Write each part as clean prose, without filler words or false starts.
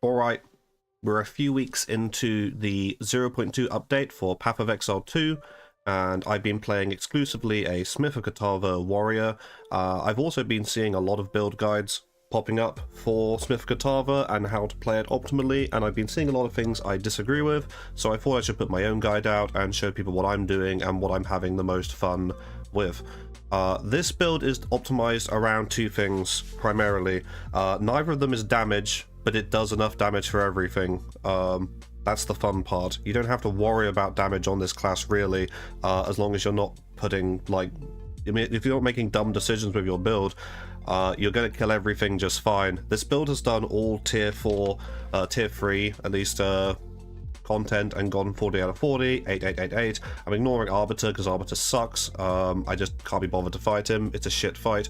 Alright, we're a few weeks into the 0.2 update for Path of Exile 2, and I've been playing exclusively a Smith of Kitava warrior. I've also been seeing a lot of build guides popping up for Smith of Kitava and how to play it optimally, and I've been seeing a lot of things I disagree with, so I thought I should put my own guide out and show people what I'm doing and what I'm having the most fun with. This build is optimized around two things primarily. Neither of them is damage, but it does enough damage for everything. That's the fun part. You don't have to worry about damage on this class really, as long as you're not putting, like, I mean, if you're not making dumb decisions with your build, you're going to kill everything just fine. This build has done all tier 4, tier 3, at least, content and gone 40 out of 40, 8888. I'm ignoring Arbiter because Arbiter sucks. I just can't be bothered to fight him. It's a shit fight.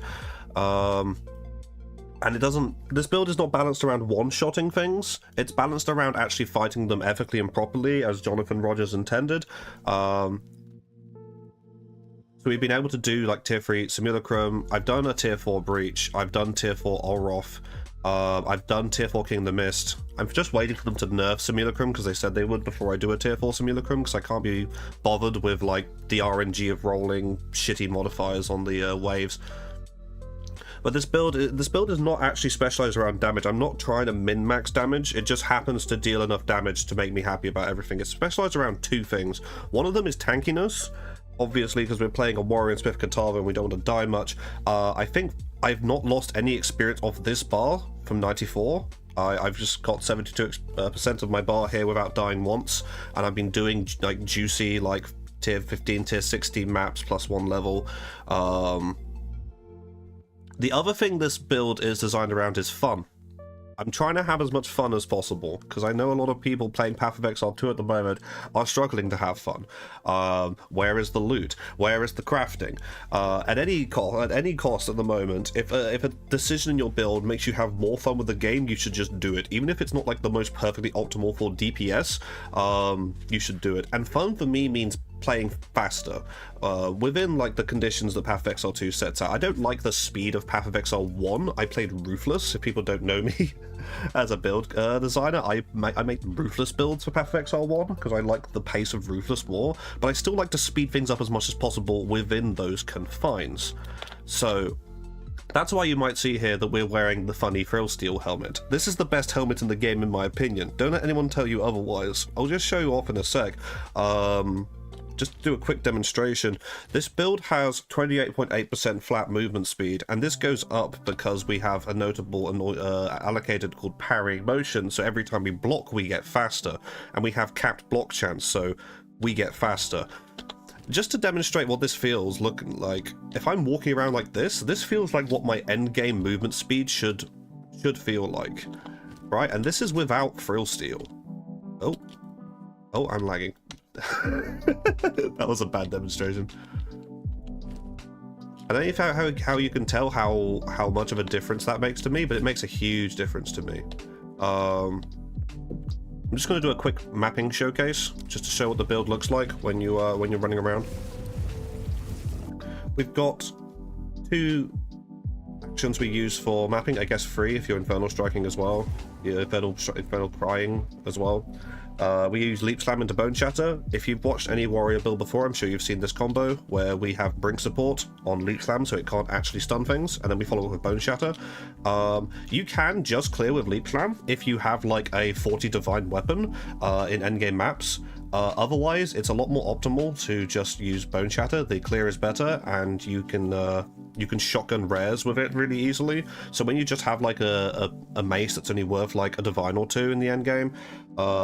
And it doesn't, this build is not balanced around one-shotting things. It's balanced around actually fighting them ethically and properly, as Jonathan Rogers intended. So we've been able to do like tier 3 Simulacrum. I've done a tier 4 Breach. I've done tier 4 Olroth. I've done tier 4 King of the Mist. I'm just waiting for them to nerf Simulacrum because they said they would before I do a tier 4 Simulacrum, because I can't be bothered with like the RNG of rolling shitty modifiers on the waves. But this build is not actually specialized around damage. I'm not trying to min-max damage. It just happens to deal enough damage to make me happy about everything. It's specialized around two things. One of them is tankiness, obviously, because we're playing a warrior in Smith Kitava and we don't want to die much. I think I've not lost any experience of this bar from 94. I've just got 72% of my bar here without dying once, and I've been doing like juicy like tier 15, tier 16 maps plus 1 level. The other thing this build is designed around is fun. I'm trying to have as much fun as possible, because I know a lot of people playing Path of Exile 2 at the moment are struggling to have fun. Where is the loot? Where is the crafting? At any cost at the moment, if a decision in your build makes you have more fun with the game, you should just do it. Even if it's not like the most perfectly optimal for DPS, you should do it. And fun for me means playing faster, within like the conditions that Path of Exile 2 sets out. I don't like the speed of Path of Exile 1. I played Ruthless, if people don't know me as a build designer. I make Ruthless builds for Path of Exile 1 because I like the pace of Ruthless more, but I still like to speed things up as much as possible within those confines. So that's why you might see here that we're wearing the funny Thrillsteel helmet. This is the best helmet in the game in my opinion. Don't let anyone tell you otherwise. I'll just show you off in a sec. Just to do a quick demonstration, this build has 28.8% flat movement speed, and this goes up because we have a notable allocated called parrying motion, so every time we block we get faster, and we have capped block chance, so we get faster. Just to demonstrate what this feels looking like, if I'm walking around like this feels like what my end game movement speed should feel like, right? And this is without Thrillsteel. Oh, I'm lagging. That was a bad demonstration. I don't know how you can tell how much of a difference that makes to me, but it makes a huge difference to me. I'm just going to do a quick mapping showcase just to show what the build looks like when you're running around. We've got 2 actions we use for mapping, I guess 3 if you're infernal striking as well. Yeah, infernal crying as well. We use Leap Slam into Bone Shatter. If you've watched any warrior build before, I'm sure you've seen this combo where we have Brink support on Leap Slam so it can't actually stun things, and then we follow up with Bone Shatter. You can just clear with Leap Slam if you have like a 40 divine weapon in endgame maps. Otherwise, it's a lot more optimal to just use Bone Shatter. The clear is better, and you can shotgun rares with it really easily. So when you just have like a mace that's only worth like a divine or 2 in the end game,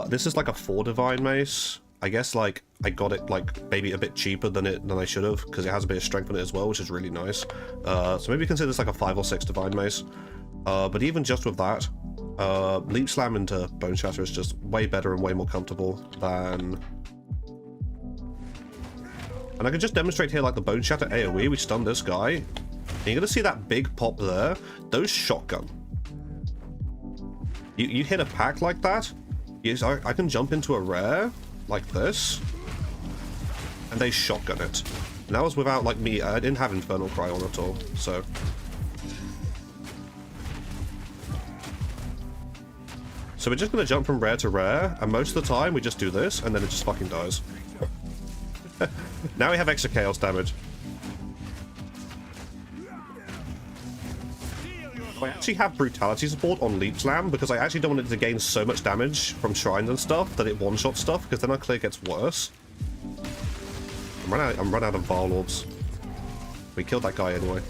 this is like a 4 divine mace. I guess like I got it like maybe a bit cheaper than I should have, because it has a bit of strength on it as well, which is really nice. So maybe consider this like a 5 or 6 divine mace. But even just with that, Leap Slam into Bone Shatter is just way better and way more comfortable than... And I can just demonstrate here like the Bone Shatter AoE, we stun this guy. And you're gonna see that big pop there. Those shotgun. You hit a pack like that, I can jump into a rare like this, and they shotgun it. And that was without like me, I didn't have Infernal Cry on at all, so... So we're just going to jump from rare to rare, and most of the time we just do this, and then it just fucking dies. Now we have extra chaos damage. I actually have brutality support on Leap Slam because I actually don't want it to gain so much damage from shrines and stuff that it one-shot stuff, because then our clear gets worse. I'm run out of Vile Orbs. We killed that guy anyway.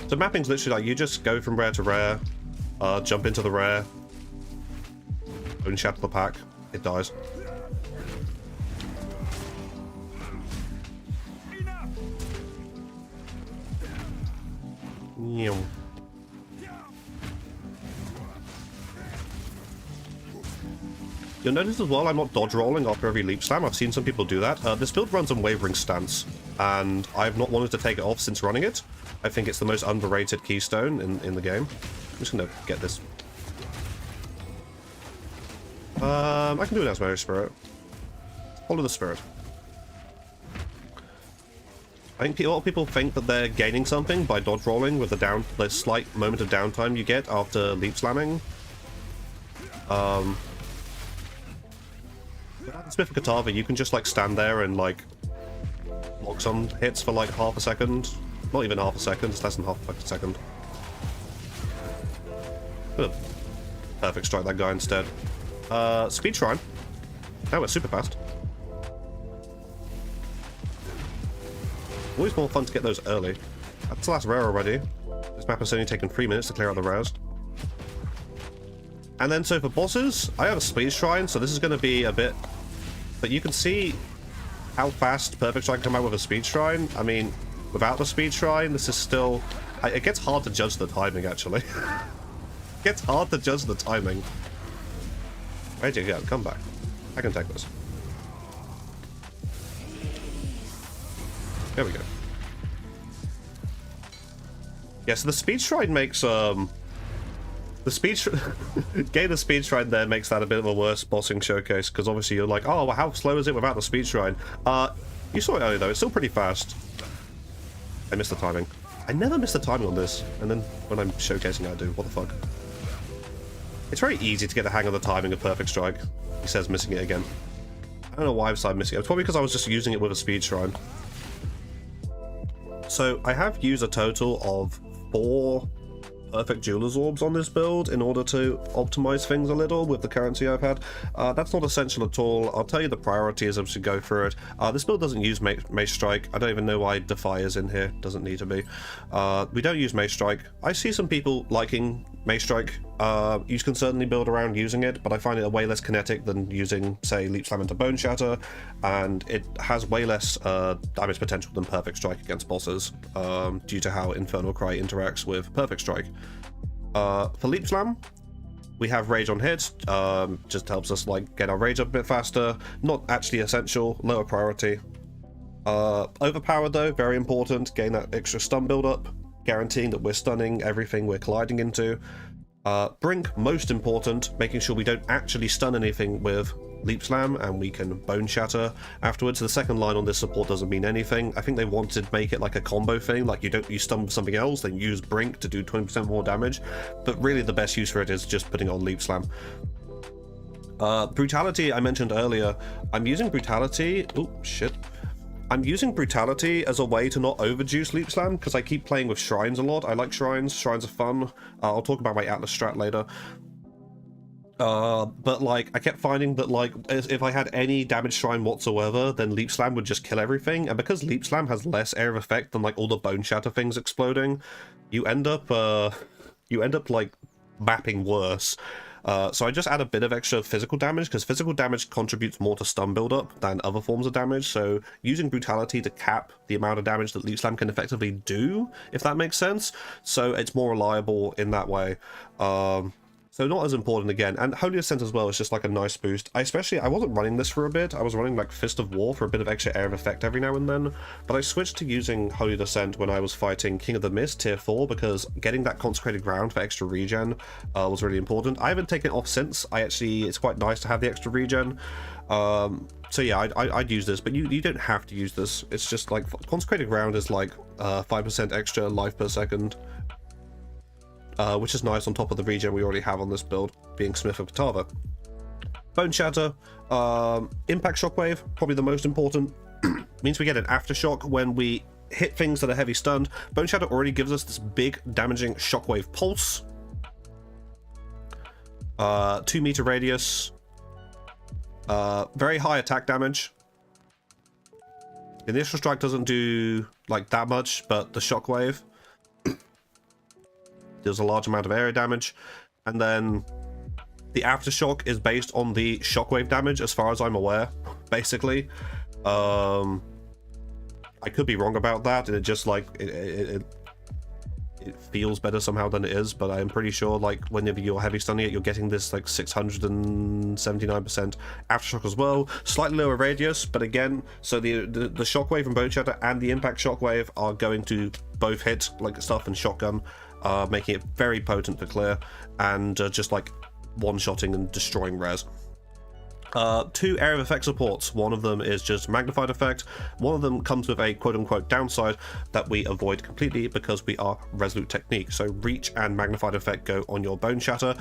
So mapping's literally like you just go from rare to rare, jump into the rare, bone shatter the pack, it dies. You'll notice as well I'm not dodge rolling after every leap slam. I've seen some people do that. This build runs on wavering stance, and I've not wanted to take it off since running it. I think it's the most underrated keystone in the game. I'm just gonna get this. I can do it as Mary Spirit. Follow the spirit. I think a lot of people think that they're gaining something by dodge rolling with the slight moment of downtime you get after leap slamming. With Smith and Kitava, you can just like stand there and like block some hits for like half a second. Not even half a second, it's less than half a fucking second. Good. Perfect strike that guy instead. Speed Shrine. Now we're super fast. Always more fun to get those early. That's the last rare already. This map has only taken 3 minutes to clear out the rares. And then so for bosses, I have a Speed Shrine, so this is going to be a bit... But you can see how fast Perfect Strike can come out with a Speed Shrine. I mean, without the Speed Shrine, this is still... It gets hard to judge the timing, actually. It gets hard to judge the timing. Where'd you go? Come back. I can take this. There we go. Yeah, so the Speed Shrine makes, getting the Speed Shrine there makes that a bit of a worse bossing showcase, because obviously you're like, oh, well, how slow is it without the Speed Shrine? You saw it earlier, though. It's still pretty fast. I missed the timing. I never miss the timing on this, and then when I'm showcasing I do. What the fuck? It's very easy to get the hang of the timing of Perfect Strike. He says missing it again. I don't know why I've started missing it. It's probably because I was just using it with a Speed Shrine. So I have used a total of 4 Perfect Jeweler's Orbs on this build in order to optimize things a little with the currency I've had. That's not essential at all. I'll tell you the priorities as we go through it. This build doesn't use Mace Strike. I don't even know why Defy is in here. Doesn't need to be. We don't use Mace Strike. I see some people liking Mace Strike. You can certainly build around using it, but I find it way less kinetic than using, say, Leap Slam into Bone Shatter, and it has way less damage potential than Perfect Strike against bosses, due to how Infernal Cry interacts with Perfect Strike. For Leap Slam, we have Rage on hit, just helps us like get our rage up a bit faster. Not actually essential, lower priority. Overpowered though, very important, gain that extra stun build up, guaranteeing that we're stunning everything we're colliding into. Brink, most important, making sure we don't actually stun anything with Leap Slam and we can Bone Shatter afterwards. The second line on this support doesn't mean anything. I think they wanted to make it like a combo thing, like you stun with something else, then use Brink to do 20% more damage, but really the best use for it is just putting on Leap Slam. Brutality, I mentioned earlier. I'm using Brutality... Oh, shit. I'm using Brutality as a way to not overjuice Leap Slam, because I keep playing with Shrines a lot. I like Shrines. Shrines are fun. I'll talk about my Atlas strat later. But like, I kept finding that like, if I had any damage Shrine whatsoever, then Leap Slam would just kill everything. And because Leap Slam has less area of effect than like all the Bone Shatter things exploding, you end up like mapping worse. So I just add a bit of extra physical damage, because physical damage contributes more to stun build-up than other forms of damage, so using Brutality to cap the amount of damage that Leap Slam can effectively do, if that makes sense, so it's more reliable in that way. So not as important again, and Holy Ascent as well is just like a nice boost. I wasn't running this for a bit. I was running like Fist of War for a bit of extra area of effect every now and then, but I switched to using Holy Descent when I was fighting King of the Mist tier 4, because getting that Consecrated Ground for extra regen was really important. I haven't taken it off since. It's quite nice to have the extra regen. So yeah, I'd use this, but you don't have to use this. It's just like Consecrated Ground is like 5% extra life per second. which is nice on top of the regen we already have on this build, being Smith of Kitava. Bone Shatter, Impact Shockwave, probably the most important. Means we get an aftershock when we hit things that are heavy stunned. Bone Shatter already gives us this big damaging shockwave pulse. 2 meter radius. Very high attack damage. The initial strike doesn't do like that much, but the shockwave deals a large amount of area damage. And then the aftershock is based on the shockwave damage, as far as I'm aware, basically. I could be wrong about that, and it just like it feels better somehow than it is, but I'm pretty sure like whenever you're heavy stunning it, you're getting this like 679% aftershock as well. Slightly lower radius, but again, so the shockwave and Bone Shatter and the impact shockwave are going to both hit like stuff and shotgun, making it very potent for clear, and just like one-shotting and destroying res. 2 area of effect supports. One of them is just magnified effect. One of them comes with a quote-unquote downside that we avoid completely because we are resolute technique. So reach and magnified effect go on your Bone Shatter.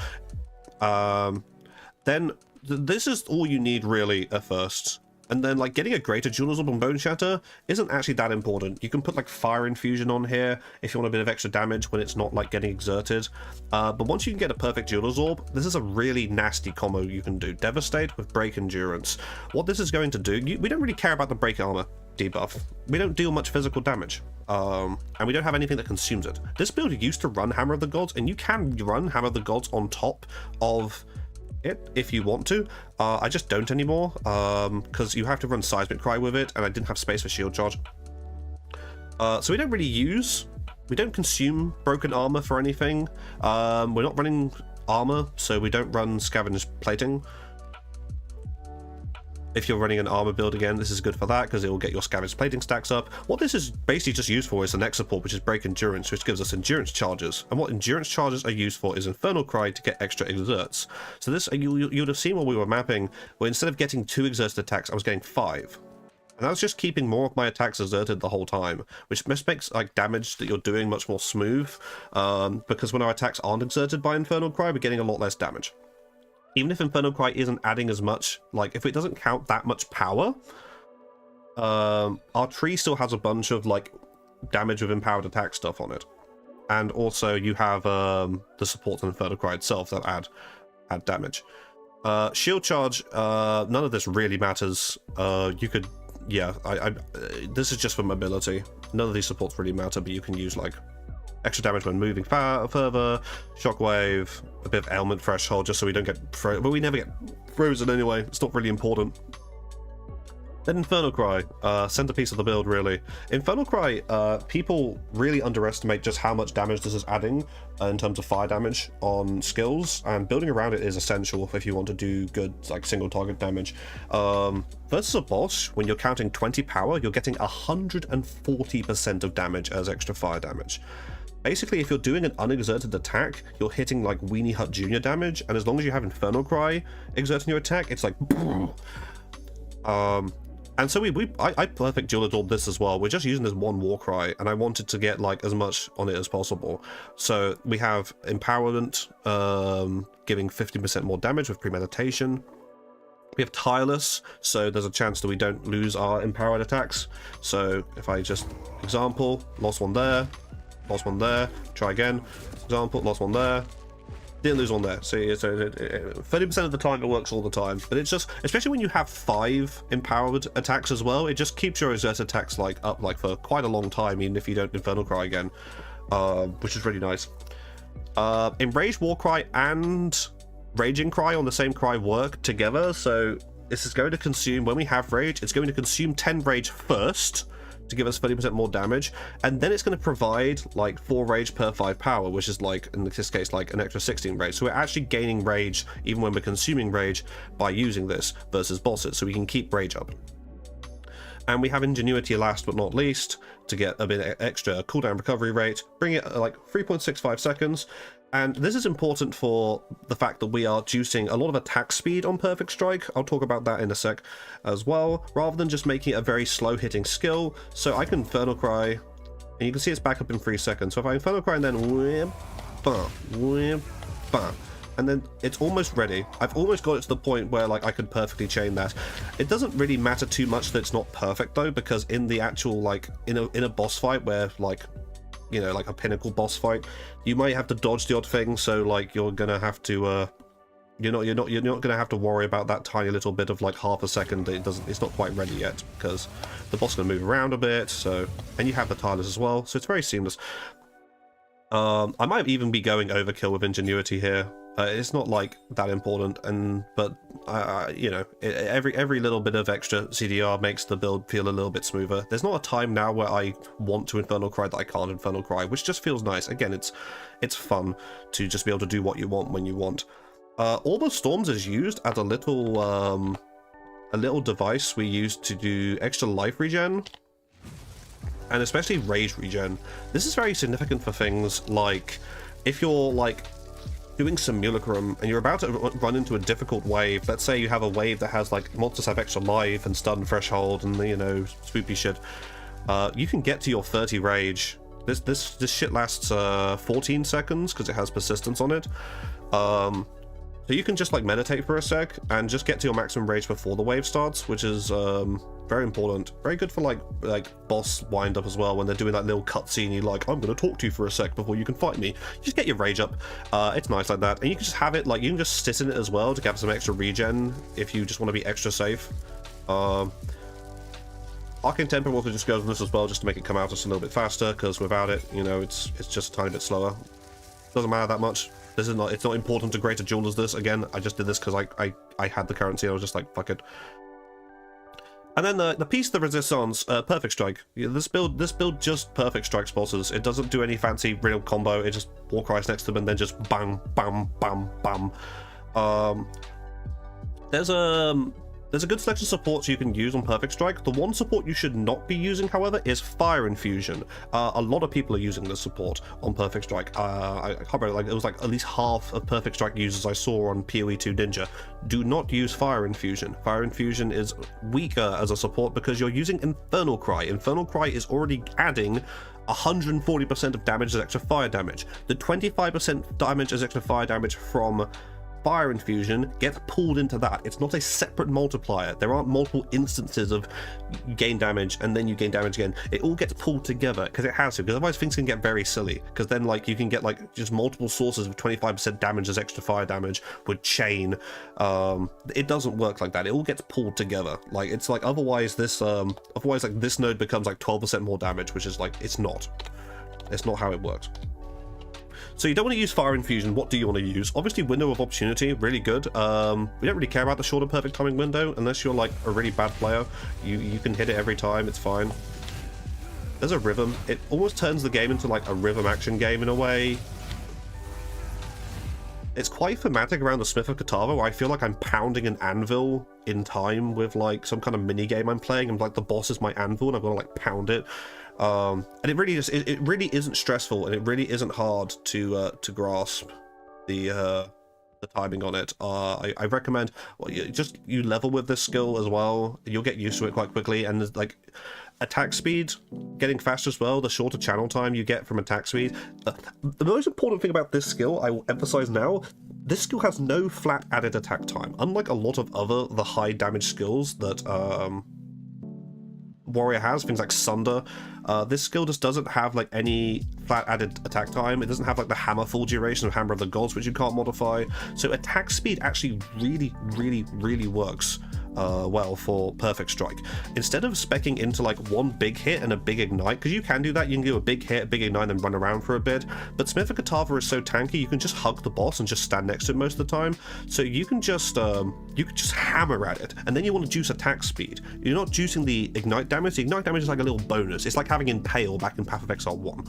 Then this is all you need really at first. And then like getting a greater dual absorb on Bone Shatter isn't actually that important. You can put like Fire Infusion on here if you want a bit of extra damage when it's not like getting exerted. But once you can get a perfect dual absorb, this is a really nasty combo you can do. Devastate with Break Endurance. What this is going to do, we don't really care about the Break Armor debuff. We don't deal much physical damage. And we don't have anything that consumes it. This build used to run Hammer of the Gods, and you can run Hammer of the Gods on top of it if you want to. I just don't anymore, because you have to run Seismic Cry with it, and I didn't have space for shield charge. So we don't consume broken armor for anything. We're not running armor, so we don't run Scavenged Plating. If you're running an armor build again, this is good for that because it will get your Scavenged Plating stacks up. What this is basically just used for is the next support, which is Break Endurance, which gives us endurance charges. And what endurance charges are used for is Infernal Cry to get extra exerts. So this, you would have seen when we were mapping, where instead of getting 2 exerted attacks, I was getting 5. And that was just keeping more of my attacks exerted the whole time, which just makes like damage that you're doing much more smooth, because when our attacks aren't exerted by Infernal Cry, we're getting a lot less damage. Even if Infernal Cry isn't adding as much, like if it doesn't count that much power, our tree still has a bunch of like damage with empowered attack stuff on it. And also you have the support on Infernal Cry itself that add damage. Shield charge, none of this really matters. You could, yeah, this is just for mobility. None of these supports really matter, but you can use like extra damage when moving further, shockwave, a bit of ailment threshold just so we don't get frozen, but we never get frozen anyway, it's not really important. Then Infernal Cry, centerpiece of the build really. Infernal Cry, people really underestimate just how much damage this is adding in terms of fire damage on skills, and building around it is essential if you want to do good like single target damage. Versus a boss, when you're counting 20 power, you're getting 140% of damage as extra fire damage. Basically, if you're doing an unexerted attack, you're hitting like Weenie Hut Jr. damage, and as long as you have Infernal Cry exerting your attack, it's like and so I perfect dual absorb this as well. We're just using this one war cry, and I wanted to get like as much on it as possible. So we have empowerment, giving 50% more damage with premeditation. We have tireless, so there's a chance that we don't lose our empowered attacks. So if I just example, lost one there, lost one there, try again, example, lost one there, didn't lose one there. So 30% of the time it works all the time, but it's just, especially when you have 5 empowered attacks as well, it just keeps your exert attacks like up like for quite a long time, even if you don't Infernal Cry again, which is really nice. Enraged War Cry and Raging Cry on the same cry work together, so this is going to consume, when we have rage, it's going to consume 10 rage first to give us 30% more damage, and then it's going to provide like 4 rage per 5 power, which is like in this case like an extra 16 rage. So we're actually gaining rage even when we're consuming rage by using this versus bosses, so we can keep rage up. And we have Ingenuity last but not least to get a bit extra cooldown recovery rate, bring it like 3.65 seconds. And this is important for the fact that we are juicing a lot of attack speed on Perfect Strike. I'll talk about that in a sec as well, rather than just making it a very slow hitting skill. So I can Infernal Cry, and you can see it's back up in 3 seconds. So if I Infernal Cry and then whip, bam, whip, bam. And then it's almost ready. I've almost got it to the point where like I could perfectly chain that. It doesn't really matter too much that it's not perfect though, because in the actual like in a boss fight where like, you know, like a pinnacle boss fight, you might have to dodge the odd thing, so like you're gonna have to you're not gonna have to worry about that tiny little bit of like half a second that it's not quite ready yet, because the boss is gonna move around a bit. So, and you have the tilers as well, so it's very seamless. I might even be going overkill with ingenuity here. It's not like that important, but you know, every little bit of extra CDR makes the build feel a little bit smoother. There's not a time now where I want to infernal cry that I can't infernal cry, which just feels nice. Again, it's fun to just be able to do what you want when you want. All the storms is used as a little device we use to do extra life regen, and especially rage regen. This is very significant for things like if you're like doing simulacrum and you're about to run into a difficult wave. Let's say you have a wave that has like monsters have extra life and stun threshold and, you know, spoopy shit. You can get to your 30 rage. This shit lasts 14 seconds because it has persistence on it. So you can just like meditate for a sec and just get to your maximum rage before the wave starts, which is very important. Very good for like boss wind up as well, when they're doing that little cutscene. You like, I'm gonna talk to you for a sec before you can fight me. You just get your rage up. It's nice like that, and you can just have it like you can just sit in it as well to get some extra regen if you just want to be extra safe. Arcane Tempo also just goes on this as well, just to make it come out just a little bit faster, because without it, you know, it's just a tiny bit slower. Doesn't matter that much. This is not, it's not important to greater jewel as this. Again, I just did this because I had the currency. I was just like, fuck it. And then the piece de resistance, perfect strike. Yeah, this build just perfect strikes bosses. It doesn't do any fancy real combo. It just walk right next to them and then just bang, bam, bam, bam. There's a good selection of supports you can use on Perfect Strike. The one support you should not be using, however, is Fire Infusion. A lot of people are using this support on Perfect Strike. I can't remember, like, it was like at least half of Perfect Strike users I saw on PoE 2 Ninja. Do not use Fire Infusion. Fire Infusion is weaker as a support because you're using Infernal Cry. Infernal Cry is already adding 140% of damage as extra fire damage. The 25% damage as extra fire damage from Fire Infusion gets pulled into that. It's not a separate multiplier. There aren't multiple instances of you gain damage and then you gain damage again. It all gets pulled together because it has to, because otherwise things can get very silly, because then like you can get like just multiple sources of 25% damage as extra fire damage with chain. It doesn't work like that. It all gets pulled together. Like it's like otherwise this like this node becomes like 12% more damage, which is like it's not how it works. So you don't want to use Fire Infusion. What do you want to use? Obviously, Window of Opportunity, really good. We don't really care about the shorter perfect timing window unless you're like a really bad player. You can hit it every time, it's fine. There's a rhythm. It almost turns the game into like a rhythm action game in a way. It's quite thematic around the Smith of Kitava, where I feel like I'm pounding an anvil in time with like some kind of mini game I'm playing, and like the boss is my anvil and I'm gonna like pound it. And it really just it really isn't stressful, and it really isn't hard to grasp the timing on it. I recommend you level with this skill as well. You'll get used to it quite quickly, and there's like attack speed getting faster as well. The shorter channel time you get from attack speed. The most important thing about this skill, I will emphasize now, this skill has no flat added attack time. Unlike a lot of the high damage skills that Warrior has, things like Sunder, this skill just doesn't have like any flat added attack time. It doesn't have like the hammer full duration of Hammer of the Gods, which you can't modify. So attack speed actually really works well for Perfect Strike. Instead of speccing into like one big hit and a big ignite, because you can do that, you can do a big hit, a big ignite, and run around for a bit, but Smith of Kitava is so tanky, you can just hug the boss and just stand next to it most of the time. So you can just hammer at it, and then you want to juice attack speed. You're not juicing the ignite damage. The ignite damage is like a little bonus. It's like having Impale back in Path of Exile 1.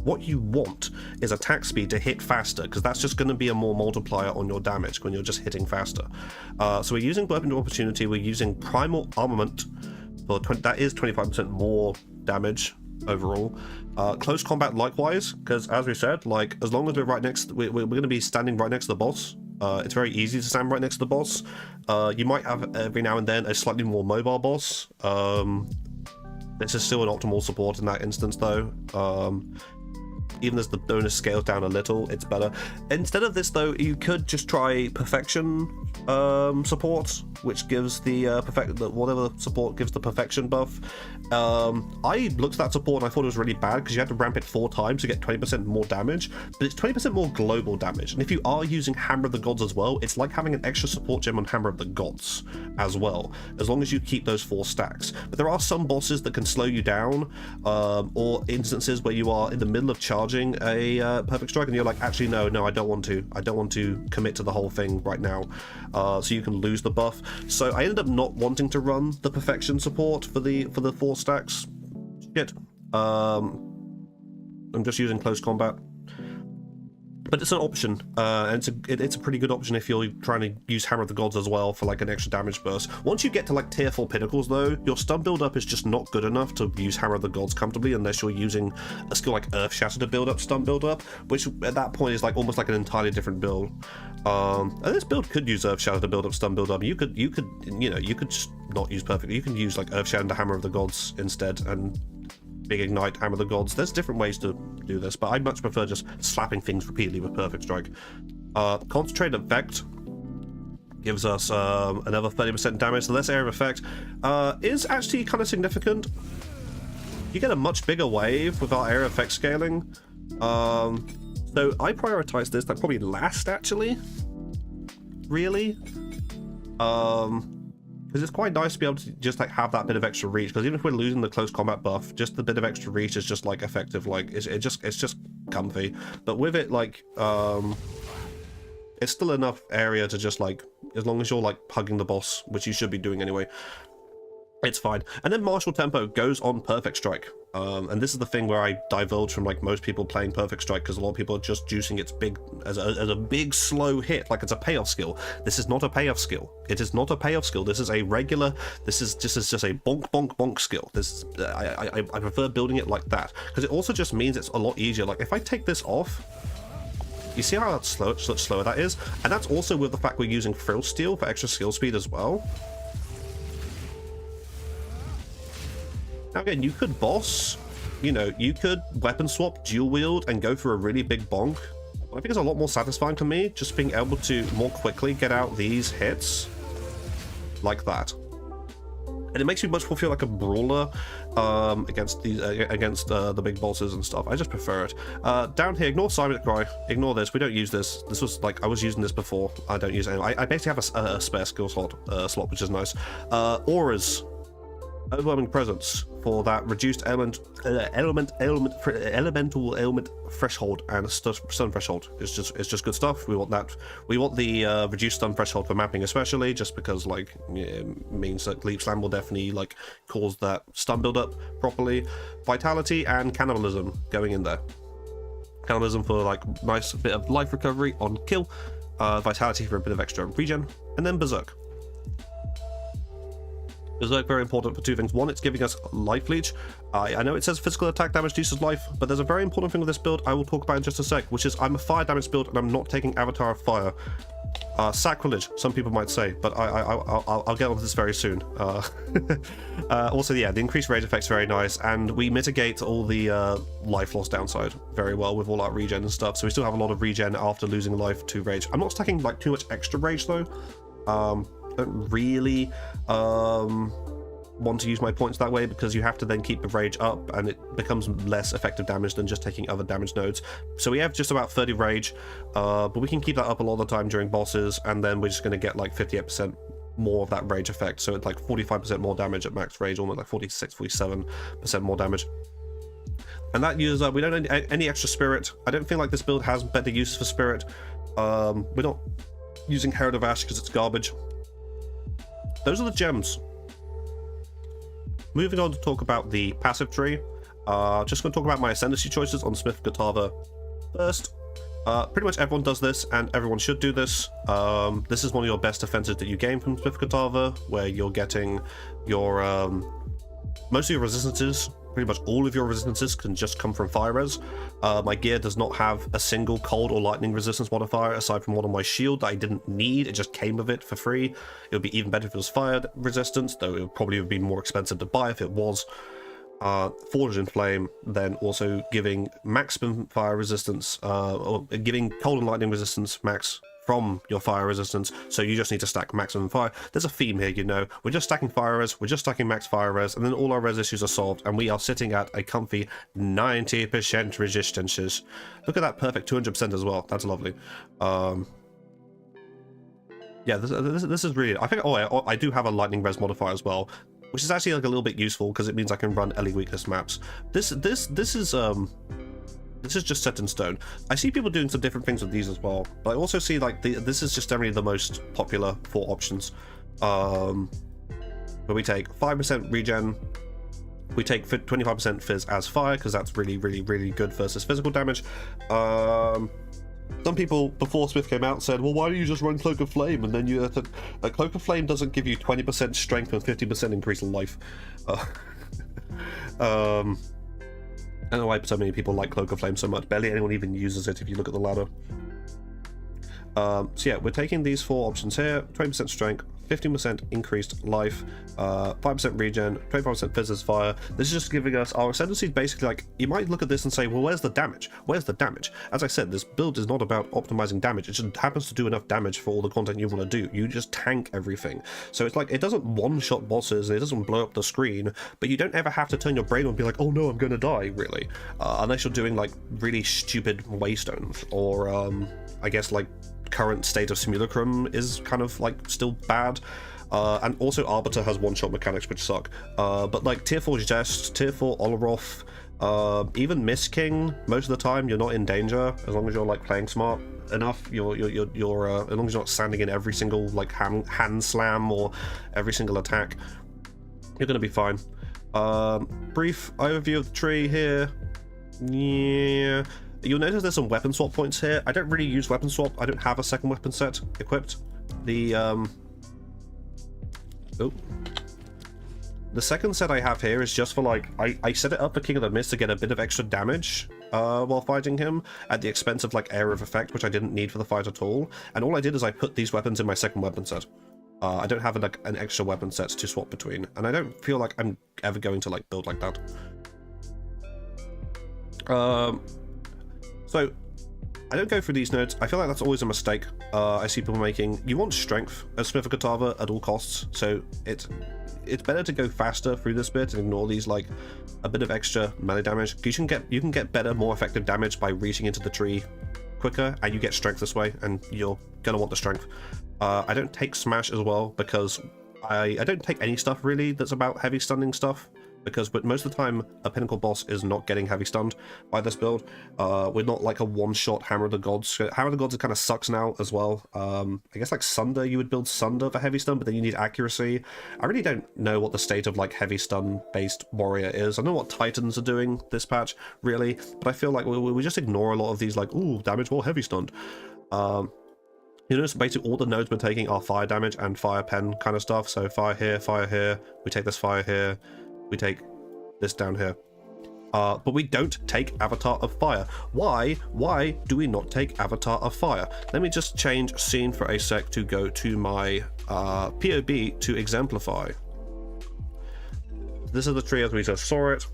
What you want is attack speed to hit faster, because that's just going to be a more multiplier on your damage when you're just hitting faster. So we're using Weapon of Opportunity, we're using Primal Armament, that is 25% more damage overall. Close combat likewise, because as we said, like as long as we're right next, we're going to be standing right next to the boss. It's very easy to stand right next to the boss. You might have every now and then a slightly more mobile boss. This is still an optimal support in that instance though. Even as the bonus scales down a little, it's better. Instead of this, though, you could just try perfection support, which gives the whatever support gives the perfection buff. I looked at that support and I thought it was really bad because you had to ramp it 4 times to get 20% more damage, but it's 20% more global damage. And if you are using Hammer of the Gods as well, it's like having an extra support gem on Hammer of the Gods as well, as long as you keep those 4 stacks. But there are some bosses that can slow you down, or instances where you are in the middle of charging a perfect strike and you're like, actually no, I don't want to commit to the whole thing right now, so you can lose the buff. So I ended up not wanting to run the perfection support for the 4 stacks. Shit. I'm just using close combat, but it's an option, and it's a pretty good option if you're trying to use Hammer of the Gods as well for like an extra damage burst. Once you get to like tier 4 pinnacles though, your stun build up is just not good enough to use Hammer of the Gods comfortably unless you're using a skill like Earth Shatter to build up stun build up, which at that point is like almost like an entirely different build. And this build could use Earth Shatter to build up stun build up. You could just not use perfect. You can use like Earth Shatter to Hammer of the Gods instead and Big Ignite, Hammer of the Gods. There's different ways to do this, but I much prefer just slapping things repeatedly with Perfect Strike. Concentrated Effect gives us another 30% damage. The less area of effect is actually kind of significant. You get a much bigger wave with our area effect scaling. So I prioritize this like probably last, actually. Really. Because it's quite nice to be able to just like have that bit of extra reach, because even if we're losing the close combat buff, just the bit of extra reach is just like effective, like it's just comfy. But with it, like it's still enough area to just like, as long as you're like hugging the boss, which you should be doing anyway, it's fine. And then martial tempo goes on Perfect Strike, and this is the thing where I divulge from like most people playing Perfect Strike, because a lot of people are just juicing its big as a big slow hit, like it's a payoff skill. This is not a payoff skill. It is not a payoff skill. This is a regular. This is just a bonk bonk bonk skill. This I prefer building it like that, because it also just means it's a lot easier. Like if I take this off, you see how much slower that is, and that's also with the fact we're using Thrillsteel for extra skill speed as well. Now again, you could boss, you could weapon swap, dual wield, and go for a really big bonk. I think it's a lot more satisfying to me, just being able to more quickly get out these hits like that. And it makes me much more feel like a brawler against the big bosses and stuff. I just prefer it. Down here, ignore Silent Cry. Ignore this. We don't use this. This was like, I was using this before. I don't use it anymore. I basically have a spare skill slot, which is nice. Auras. Overwhelming Presence for that reduced elemental ailment threshold and stun threshold. It's just good stuff. We want that. We want the reduced stun threshold for mapping, especially just because like it means that Leap Slam will definitely like cause that stun build up properly. Vitality and Cannibalism going in there. Cannibalism for like nice bit of life recovery on kill. Vitality for a bit of extra regen, and then Berserk. Berserk very important for 2 things. One, it's giving us life leech. I know it says physical attack damage reduces life, but there's a very important thing with this build I will talk about in just a sec, which is I'm a fire damage build and I'm not taking Avatar of Fire. Sacrilege, some people might say, but I'll get onto this very soon. Also, yeah, the increased rage effect's very nice, and we mitigate all the life loss downside very well with all our regen and stuff, so we still have a lot of regen after losing life to rage. I'm not stacking like too much extra rage though. Don't really want to use my points that way, because you have to then keep the rage up and it becomes less effective damage than just taking other damage nodes. So we have just about 30 rage, but we can keep that up a lot of the time during bosses, and then we're just going to get like 58% more of that rage effect, so it's like 45% more damage at max rage, almost like 46-47% more damage. And that uses we don't need any extra spirit. I don't feel like this build has better use for spirit. We're not using Herald of Ash because it's garbage. Those are the gems. Moving on to talk about the passive tree. Just going to talk about my ascendancy choices on Smith Kitava first. Pretty much everyone does this, and everyone should do this. This is one of your best defenses that you gain from Smith Kitava, where you're getting your most of your resistances. Pretty much all of your resistances can just come from fire res. My gear does not have a single cold or lightning resistance modifier aside from one on my shield that I didn't need. It just came with it for free. It would be even better if it was fire resistance, though it would probably have been more expensive to buy if it was. Forged in Flame, then also giving maximum fire resistance, or giving cold and lightning resistance max from your fire resistance, so you just need to stack maximum fire. There's a theme here, you know. We're just stacking fire res, we're just stacking max fire res, and then all our res issues are solved, and we are sitting at a comfy 90% resistances. Look at that perfect 200% as well. That's lovely. Yeah, this is really... I think... Oh, I do have a lightning res modifier as well, which is actually like a little bit useful because it means I can run Ellie weakness maps. This is just set in stone. I see people doing some different things with these as well, but I also see like this is just generally the most popular 4 options. But we take 5% regen, we take 25% fizz as fire because that's really good versus physical damage. Some people before Smith came out said, well, why don't you just run Cloak of Flame, and then you Cloak of Flame doesn't give you 20% strength and 50% increase in life. I don't know why so many people like Cloak of Flame so much. Barely anyone even uses it if you look at the ladder. So yeah, we're taking these 4 options here. 20% strength, 15% increased life, 5% regen, 25% fizz as fire. This is just giving us our ascendancy. Basically, like, you might look at this and say, well, where's the damage? Where's the damage? As I said, this build is not about optimizing damage. It just happens to do enough damage for all the content you want to do. You just tank everything. So it's like, it doesn't one-shot bosses, it doesn't blow up the screen, but you don't ever have to turn your brain on and be like, oh no, I'm gonna die, really. Unless you're doing like really stupid waystones, or I guess like current state of Simulacrum is kind of like still bad, and also Arbiter has one-shot mechanics which suck, but like Tier 4 Jest, Tier 4 Olaroth, even Mist King, most of the time you're not in danger as long as you're like playing smart enough. You're as long as you're not standing in every single like hand slam or every single attack, you're gonna be fine. Brief overview of the tree here. Yeah, you'll notice there's some weapon swap points here. I don't really use weapon swap. I don't have a second weapon set equipped. The second set I have here is just for like, I set it up for King of the Mist to get a bit of extra damage while fighting him at the expense of like Area of Effect, which I didn't need for the fight at all. And all I did is I put these weapons in my second weapon set. I don't have like an extra weapon set to swap between, and I don't feel like I'm ever going to like build like that. So I don't go through these nodes. I feel like that's always a mistake I see people making. You want strength as Smith or Kitava at all costs, so it's better to go faster through this bit and ignore these like a bit of extra melee damage. You can get better, more effective damage by reaching into the tree quicker, and you get strength this way, and you're gonna want the strength. I don't take smash as well because I don't take any stuff really that's about heavy stunning stuff, because most of the time a pinnacle boss is not getting heavy stunned by this build. We're not like a one-shot Hammer of the Gods. Hammer of the Gods kind of sucks now as well. I guess like Sunder, you would build Sunder for heavy stun, but then you need accuracy. I really don't know what the state of like heavy stun based warrior is. I know what Titans are doing this patch really, but I feel like we just ignore a lot of these like, ooh, damage more heavy stunned. You notice basically all the nodes we're taking are fire damage and fire pen kind of stuff. So fire here, we take this fire here, we take this down here. But we don't take Avatar of Fire. Why do we not take Avatar of Fire? Let me just change scene for a sec to go to my POB to exemplify. This is the tree as we just saw it.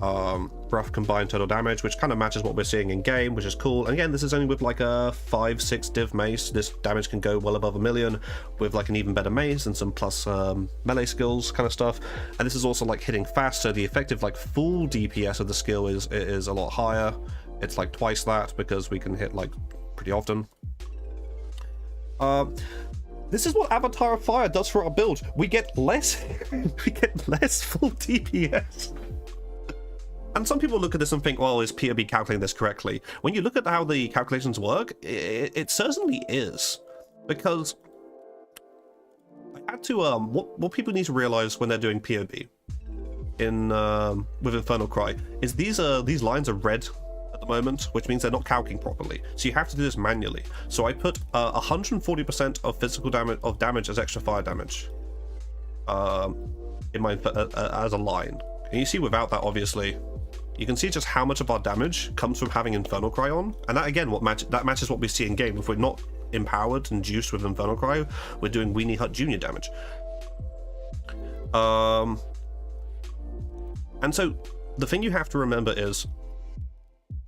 Rough combined total damage, which kind of matches what we're seeing in game, which is cool. And again, this is only with like a 5-6 div mace. This damage can go well above 1 million with like an even better mace and some plus melee skills kind of stuff. And this is also like hitting fast, so the effective like full DPS of the skill is a lot higher. It's like twice that because we can hit like pretty often. This is what Avatar of Fire does for our build. We get less full DPS. And some people look at this and think, well, is POB calculating this correctly? When you look at how the calculations work, it certainly is. Because I had to, what people need to realize when they're doing POB with Infernal Cry is these lines are red at the moment, which means they're not calcing properly. So you have to do this manually. So I put 140% of physical damage as extra fire damage in my as a line. And you see without that, obviously, you can see just how much of our damage comes from having Infernal Cry on, and that again, that matches what we see in game. If we're not empowered and juiced with Infernal Cry, we're doing Weenie Hut Jr. damage. And so the thing you have to remember is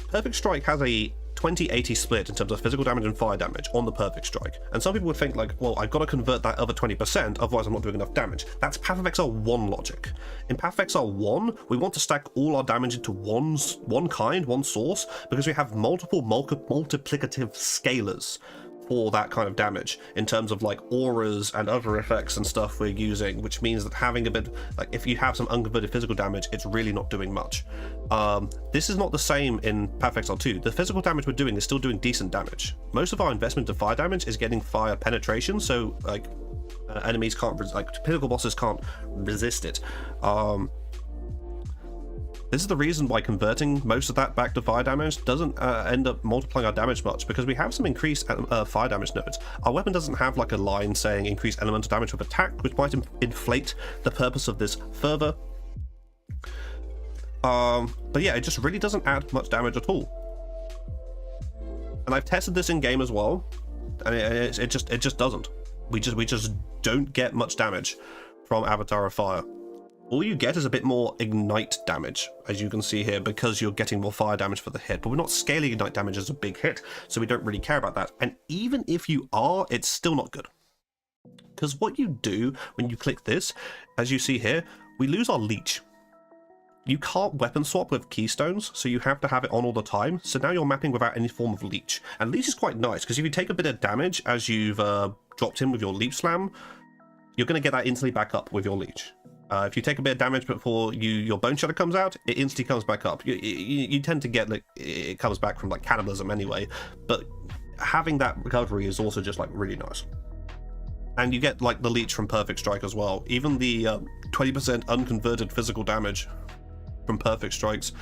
Perfect Strike has a 20-80 split in terms of physical damage and fire damage on the Perfect Strike. And some people would think like, well, I've got to convert that other 20%, otherwise I'm not doing enough damage. That's Path of Exile 1 logic. In Path of Exile 1, we want to stack all our damage into one source, because we have multiple multiplicative scalars for that kind of damage in terms of like auras and other effects and stuff we're using, which means that having a bit, like if you have some unconverted physical damage, it's really not doing much. This is not the same in Path of Exile 2. The physical damage we're doing is still doing decent damage. Most of our investment to fire damage is getting fire penetration, so like enemies can't, like pinnacle bosses can't resist it. This is the reason why converting most of that back to fire damage doesn't end up multiplying our damage much, because we have some increased fire damage nodes. Our weapon doesn't have like a line saying increased elemental damage with attack, which might inflate the purpose of this further. But yeah, it just really doesn't add much damage at all. And I've tested this in game as well, and it just doesn't. We just don't get much damage from Avatar of Fire. All you get is a bit more ignite damage, as you can see here, because you're getting more fire damage for the hit, but we're not scaling ignite damage as a big hit, so we don't really care about that. And even if you are, it's still not good. Because what you do when you click this, as you see here, we lose our leech. You can't weapon swap with keystones, so you have to have it on all the time, so now you're mapping without any form of leech. And leech is quite nice, because if you take a bit of damage as you've dropped in with your leech slam, you're going to get that instantly back up with your leech. If you take a bit of damage before your bone shatter comes out, it instantly comes back up. You tend to get like it comes back from like cannibalism anyway, but having that recovery is also just like really nice. And you get like the leech from Perfect Strike as well. Even the 20% unconverted physical damage from Perfect Strikes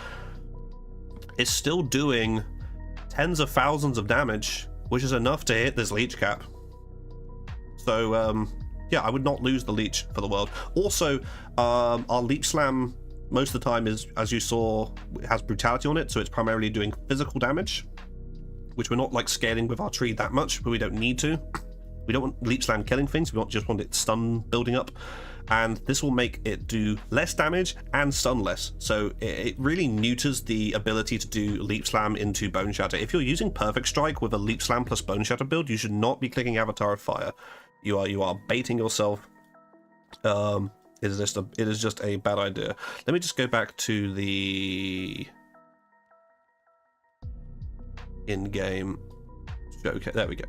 is still doing tens of thousands of damage, which is enough to hit this leech cap. So yeah, I would not lose the leech for the world. Also, our leech slam most of the time is, as you saw, it has brutality on it, so it's primarily doing physical damage, which we're not like scaling with our tree that much, but we don't need to. We don't want leech slam killing things, we just want it stun building up, and this will make it do less damage and stun less. So it really neuters the ability to do leech slam into bone shatter. If you're using Perfect Strike with a leech slam plus bone shatter build, you should not be clicking Avatar of Fire. You are baiting yourself. It is just a bad idea. Let me just go back to the in-game showcase. There we go.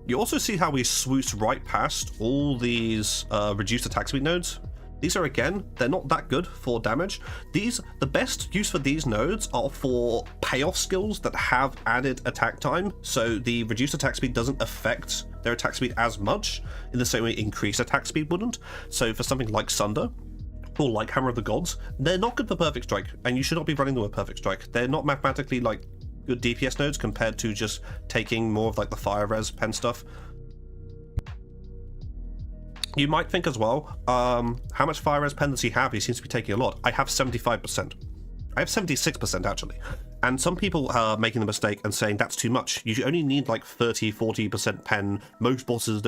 You also see how we swoosed right past all these reduced attack speed nodes. These are, again, they're not that good for damage. The best use for these nodes are for payoff skills that have added attack time, so the reduced attack speed doesn't affect their attack speed as much, in the same way increased attack speed wouldn't. So for something like Sunder, or like Hammer of the Gods, they're not good for Perfect Strike, and you should not be running them with Perfect Strike. They're not mathematically like good DPS nodes compared to just taking more of like the fire res pen stuff. You might think as well, how much fire res pen does he have? He seems to be taking a lot. I have 75%. I have 76% actually. And some people are making the mistake and saying that's too much. You only need like 30-40% pen. Most bosses,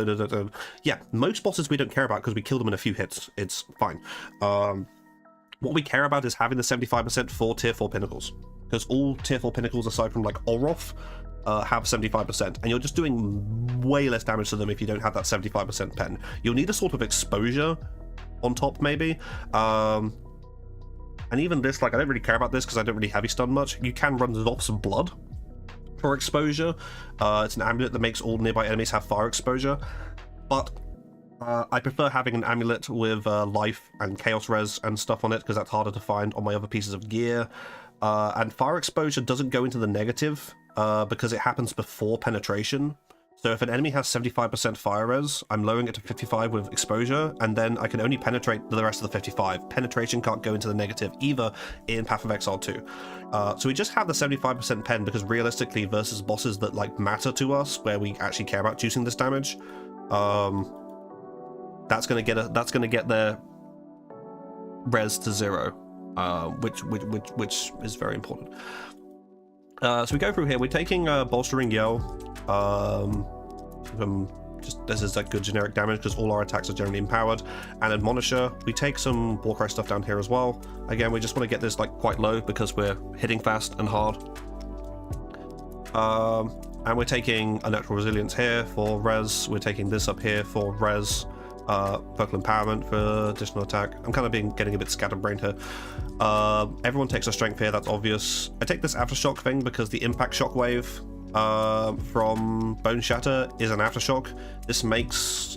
yeah, most bosses we don't care about because we kill them in a few hits. It's fine. What we care about is having the 75% for tier 4 pinnacles. Because all tier 4 pinnacles, aside from like Oroth, have 75%, and you're just doing way less damage to them if you don't have that 75% pen. You'll need a sort of exposure on top, maybe. And even this, like, I don't really care about this because I don't really heavy stun much. You can run Zoth's Blood for exposure. It's an amulet that makes all nearby enemies have fire exposure, but I prefer having an amulet with life and chaos res and stuff on it, because that's harder to find on my other pieces of gear. And fire exposure doesn't go into the negative because it happens before penetration. So if an enemy has 75% fire res, I'm lowering it to 55 with exposure, and then I can only penetrate the rest of the 55. Penetration can't go into the negative either in Path of Exile 2. So we just have the 75% pen because realistically, versus bosses that like matter to us, where we actually care about juicing this damage, that's gonna get their res to 0, which is very important. So we go through here. We're taking Bolstering Yell from Just this is like good generic damage because all our attacks are generally empowered. And Admonisher, we take some Warcry stuff down here as well. Again, we just want to get this like quite low because we're hitting fast and hard. And we're taking Unnatural Resilience here for res. We're taking this up here for res. Vocal Empowerment for additional attack. I'm kind of getting a bit scatterbrained here. Everyone takes a strength here, that's obvious. I take this Aftershock thing because the impact shockwave from Bone Shatter is an Aftershock.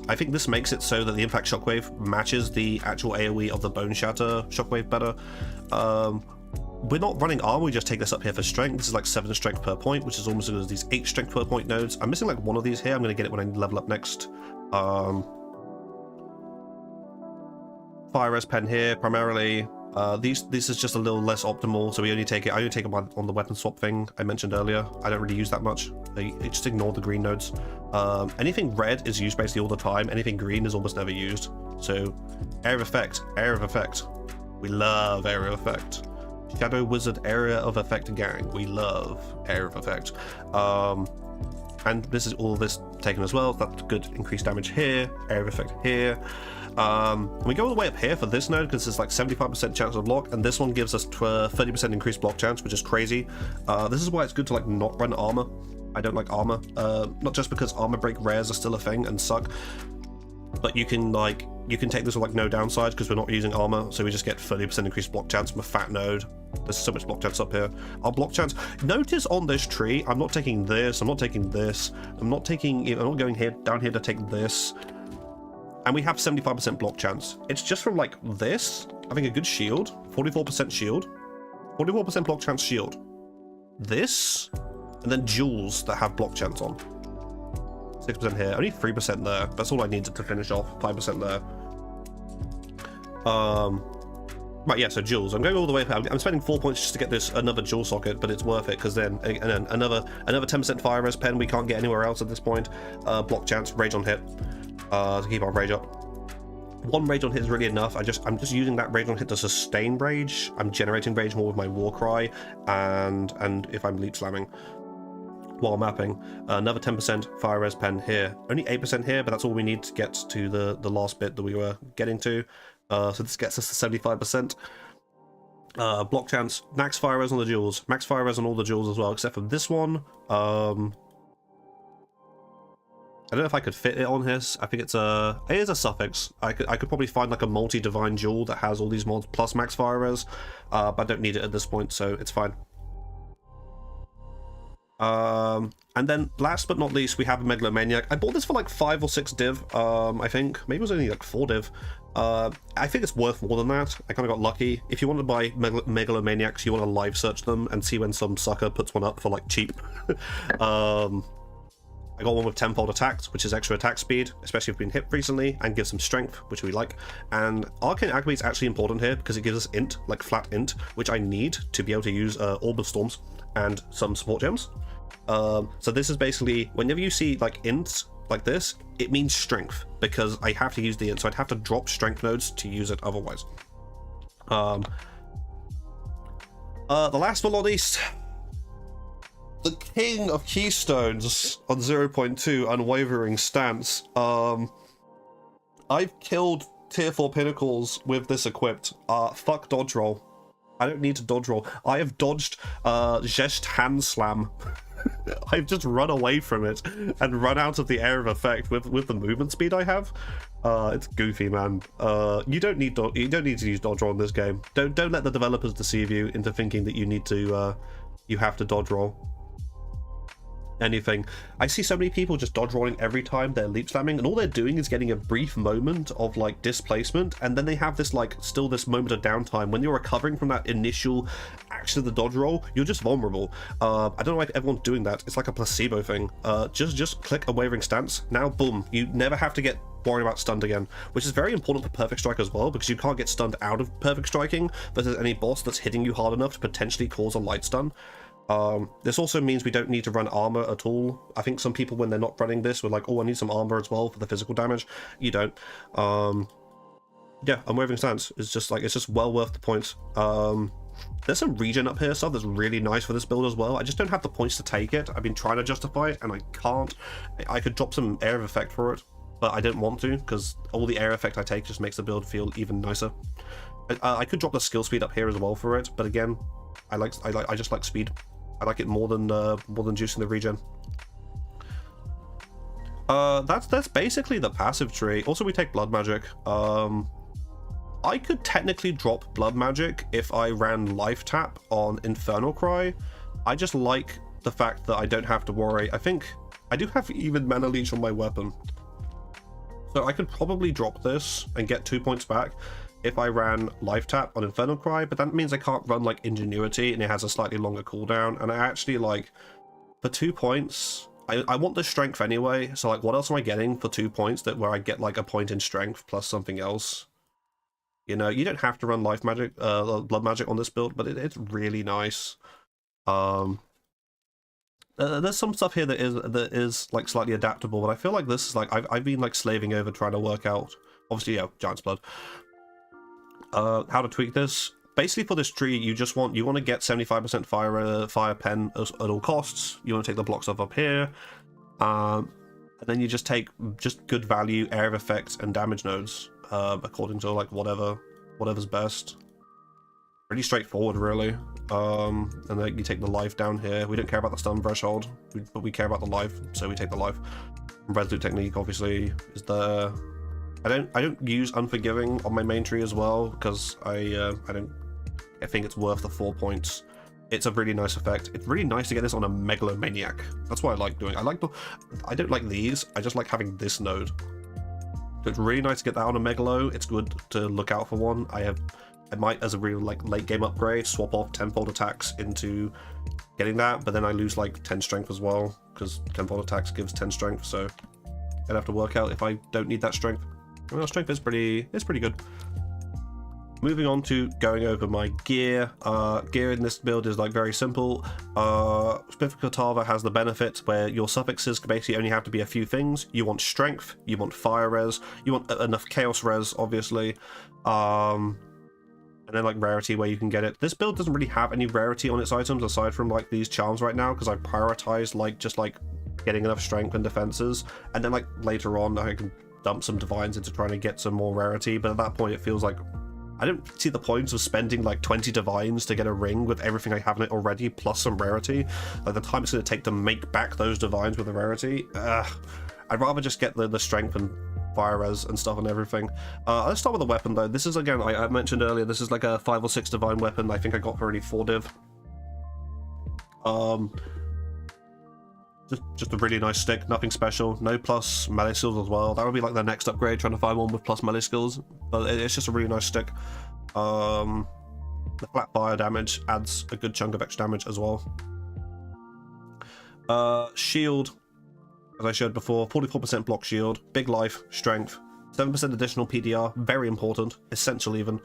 I think this makes it so that the impact shockwave matches the actual AoE of the Bone Shatter shockwave better. We're not running armor, we just take this up here for strength. This is like 7 strength per point, which is almost as good as these 8 strength per point nodes. I'm missing like one of these here. I'm going to get it when I level up next. Fire res pen here primarily. This is just a little less optimal, so I only take it on the weapon swap thing I mentioned earlier. I don't really use that much. I just ignore the green nodes. Anything red is used basically all the time. Anything green is almost never used. So area of effect. We love area of effect. Shadow Wizard area of effect gang. We love area of effect. And this is all this taken as well. That's good increased damage here. Area of effect here. We go all the way up here for this node because it's like 75% chance of block, and this one gives us 30% increased block chance, which is crazy. This is why it's good to like not run armor. I don't like armor, not just because armor break rares are still a thing and suck, but you can take this with like no downside because we're not using armor, so we just get 30% increased block chance from a fat node. There's so much block chance up here. Our block chance. Notice on this tree, I'm not taking this. I'm not taking this. I'm not going here down here to take this. And we have 75% block chance. It's just from like this, having a good shield, 44% shield, 44% block chance shield. This, and then jewels that have block chance on. 6% here, only 3% there. That's all I needed to finish off, 5% there. Right, yeah, so jewels. I'm going all the way up. I'm spending 4 points just to get this another jewel socket, but it's worth it because then another 10% fire res pen we can't get anywhere else at this point. Block chance, rage on hit. To keep our rage up. 1 rage on hit is really enough. I'm just using that rage on hit to sustain rage. I'm generating rage more with my Warcry and if I'm leap slamming while mapping. Another 10% fire res pen here. Only 8% here, but that's all we need to get to the last bit that we were getting to. So this gets us to 75%. Block chance, max fire res on the jewels. Max fire res on all the jewels as well, except for this one. I don't know if I could fit it on his. I think it is a suffix. I could probably find like a multi-divine jewel that has all these mods plus max fire res, but I don't need it at this point, so it's fine. And then last but not least, we have a Megalomaniac. I bought this for like 5 or 6 div, I think. Maybe it was only like 4 div. I think it's worth more than that. I kind of got lucky. If you want to buy Megalomaniacs, you want to live search them and see when some sucker puts one up for like cheap. I got one with 10-fold attacks, which is extra attack speed, especially if we've been hit recently, and gives some strength, which we like. And Arcane Acme is actually important here because it gives us int, like flat int, which I need to be able to use Orb of Storms and some support gems. So this is basically, whenever you see like int like this, it means strength, because I have to use the int, so I'd have to drop strength nodes to use it otherwise. The last but not least, the king of keystones on 0.2 unwavering stance. I've killed tier 4 pinnacles with this equipped. Fuck dodge roll. I don't need to dodge roll. I have dodged Zest hand slam. I've just run away from it and run out of the area of effect with the movement speed I have. It's goofy, man. You don't need to use dodge roll in this game. Don't let the developers deceive you into thinking that you have to dodge roll anything. I see so many people just dodge rolling every time they're leap slamming, and all they're doing is getting a brief moment of like displacement, and then they have this like still this moment of downtime. When you're recovering from that initial action of the dodge roll, you're just vulnerable. I don't know why everyone's doing that. It's like a placebo thing. Just click Unwavering Stance. Now boom, you never have to get worried about stunned again, which is very important for Perfect Strike as well, because you can't get stunned out of Perfect Striking versus any boss that's hitting you hard enough to potentially cause a light stun. This also means we don't need to run armor at all. I think some people, when they're not running this, were like, oh, I need some armor as well for the physical damage. You don't. Yeah, Unwavering Stance is just like, it's just well worth the points. There's some regen up here stuff that's really nice for this build as well. I just don't have the points to take it. I've been trying to justify it and I can't. I could drop some area of effect for it, but I don't want to because all the area effect I take just makes the build feel even nicer. I could drop the skill speed up here as well for it, but again, I just like speed. I like it more than juicing the regen. That's basically the passive tree. Also, we take blood magic. I could technically drop blood magic if I ran life tap on infernal cry. I just like the fact that I don't have to worry. I think I do have even mana leech on my weapon, so I could probably drop this and get 2 points back if I ran life tap on infernal cry, but that means I can't run like ingenuity and it has a slightly longer cooldown. And I actually, like, for 2 points, I want the strength anyway, so like what else am I getting for 2 points that where I get like a point in strength plus something else? You know, you don't have to run life magic, blood magic on this build, but it's really nice. There's some stuff here that is like slightly adaptable, but I feel like this is like I've been like slaving over trying to work out. Obviously, yeah, giant's blood. How to tweak this? Basically, for this tree, you want to get 75% fire pen at all costs. You want to take the blocks up here, and then you just take good value area of effects and damage nodes. According to like whatever's best. Pretty straightforward, really. And then you take the life down here. We don't care about the stun threshold, but we care about the life, so we take the life. Resolute technique obviously is there. I don't use unforgiving on my main tree as well because I think it's worth the 4 points. It's a really nice effect. It's really nice to get this on a megalomaniac. That's what I like doing. I don't like these. I just like having this node. So it's really nice to get that on a megalo. It's good to look out for one. I might, as a real like late game upgrade, swap off tenfold attacks into getting that, but then I lose like 10 strength as well because tenfold attacks gives 10 strength. So I'd have to work out if I don't need that strength. Well, strength is pretty good. Moving on to going over my gear. Gear in this build is like very simple. Kitava has the benefit where your suffixes basically only have to be a few things. You want strength, you want fire res, you want enough chaos res, obviously, and then like rarity where you can get it. This build doesn't really have any rarity on its items aside from like these charms right now because I prioritized like just like getting enough strength and defenses, and then like later on I can dump some divines into trying to get some more rarity. But at that point it feels like I don't see the point of spending like 20 divines to get a ring with everything I have in it already, plus some rarity. Like the time it's going to take to make back those divines with the rarity. I'd rather just get the strength and fire res and stuff and everything. Let's start with the weapon though. This is, again, I mentioned earlier, this is like a 5 or 6 divine weapon. I think I got for only 4 div. Just a really nice stick, nothing special. No plus melee skills as well. That would be like the next upgrade, trying to find one with plus melee skills. But it's just a really nice stick. The flat fire damage adds a good chunk of extra damage as well. Shield, as I showed before, 44% block shield, big life, strength, 7% additional PDR, very important, essential even.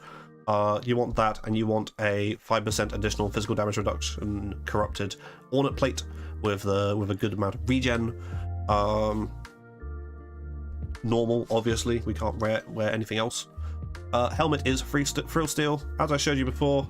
You want that, and you want a 5% additional physical damage reduction, corrupted ornate plate with a good amount of regen. Normal, obviously, we can't wear anything else. Helmet is Thrillsteel. As I showed you before,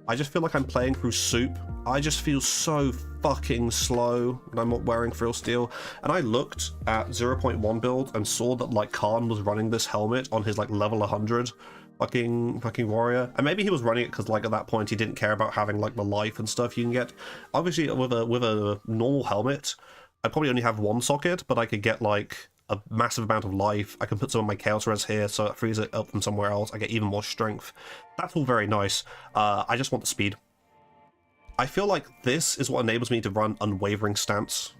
I just feel like I'm playing through soup. I just feel so fucking slow when I'm not wearing Thrillsteel. And I looked at 0.1 build and saw that like Khan was running this helmet on his like level 100 fucking warrior. And maybe he was running it because like at that point he didn't care about having like the life and stuff you can get. Obviously with a normal helmet, I probably only have 1 socket, but I could get like a massive amount of life. I can put some of my chaos res here so it frees it up from somewhere else. I get even more strength. That's all very nice. I just want the speed. I feel like this is what enables me to run unwavering stance.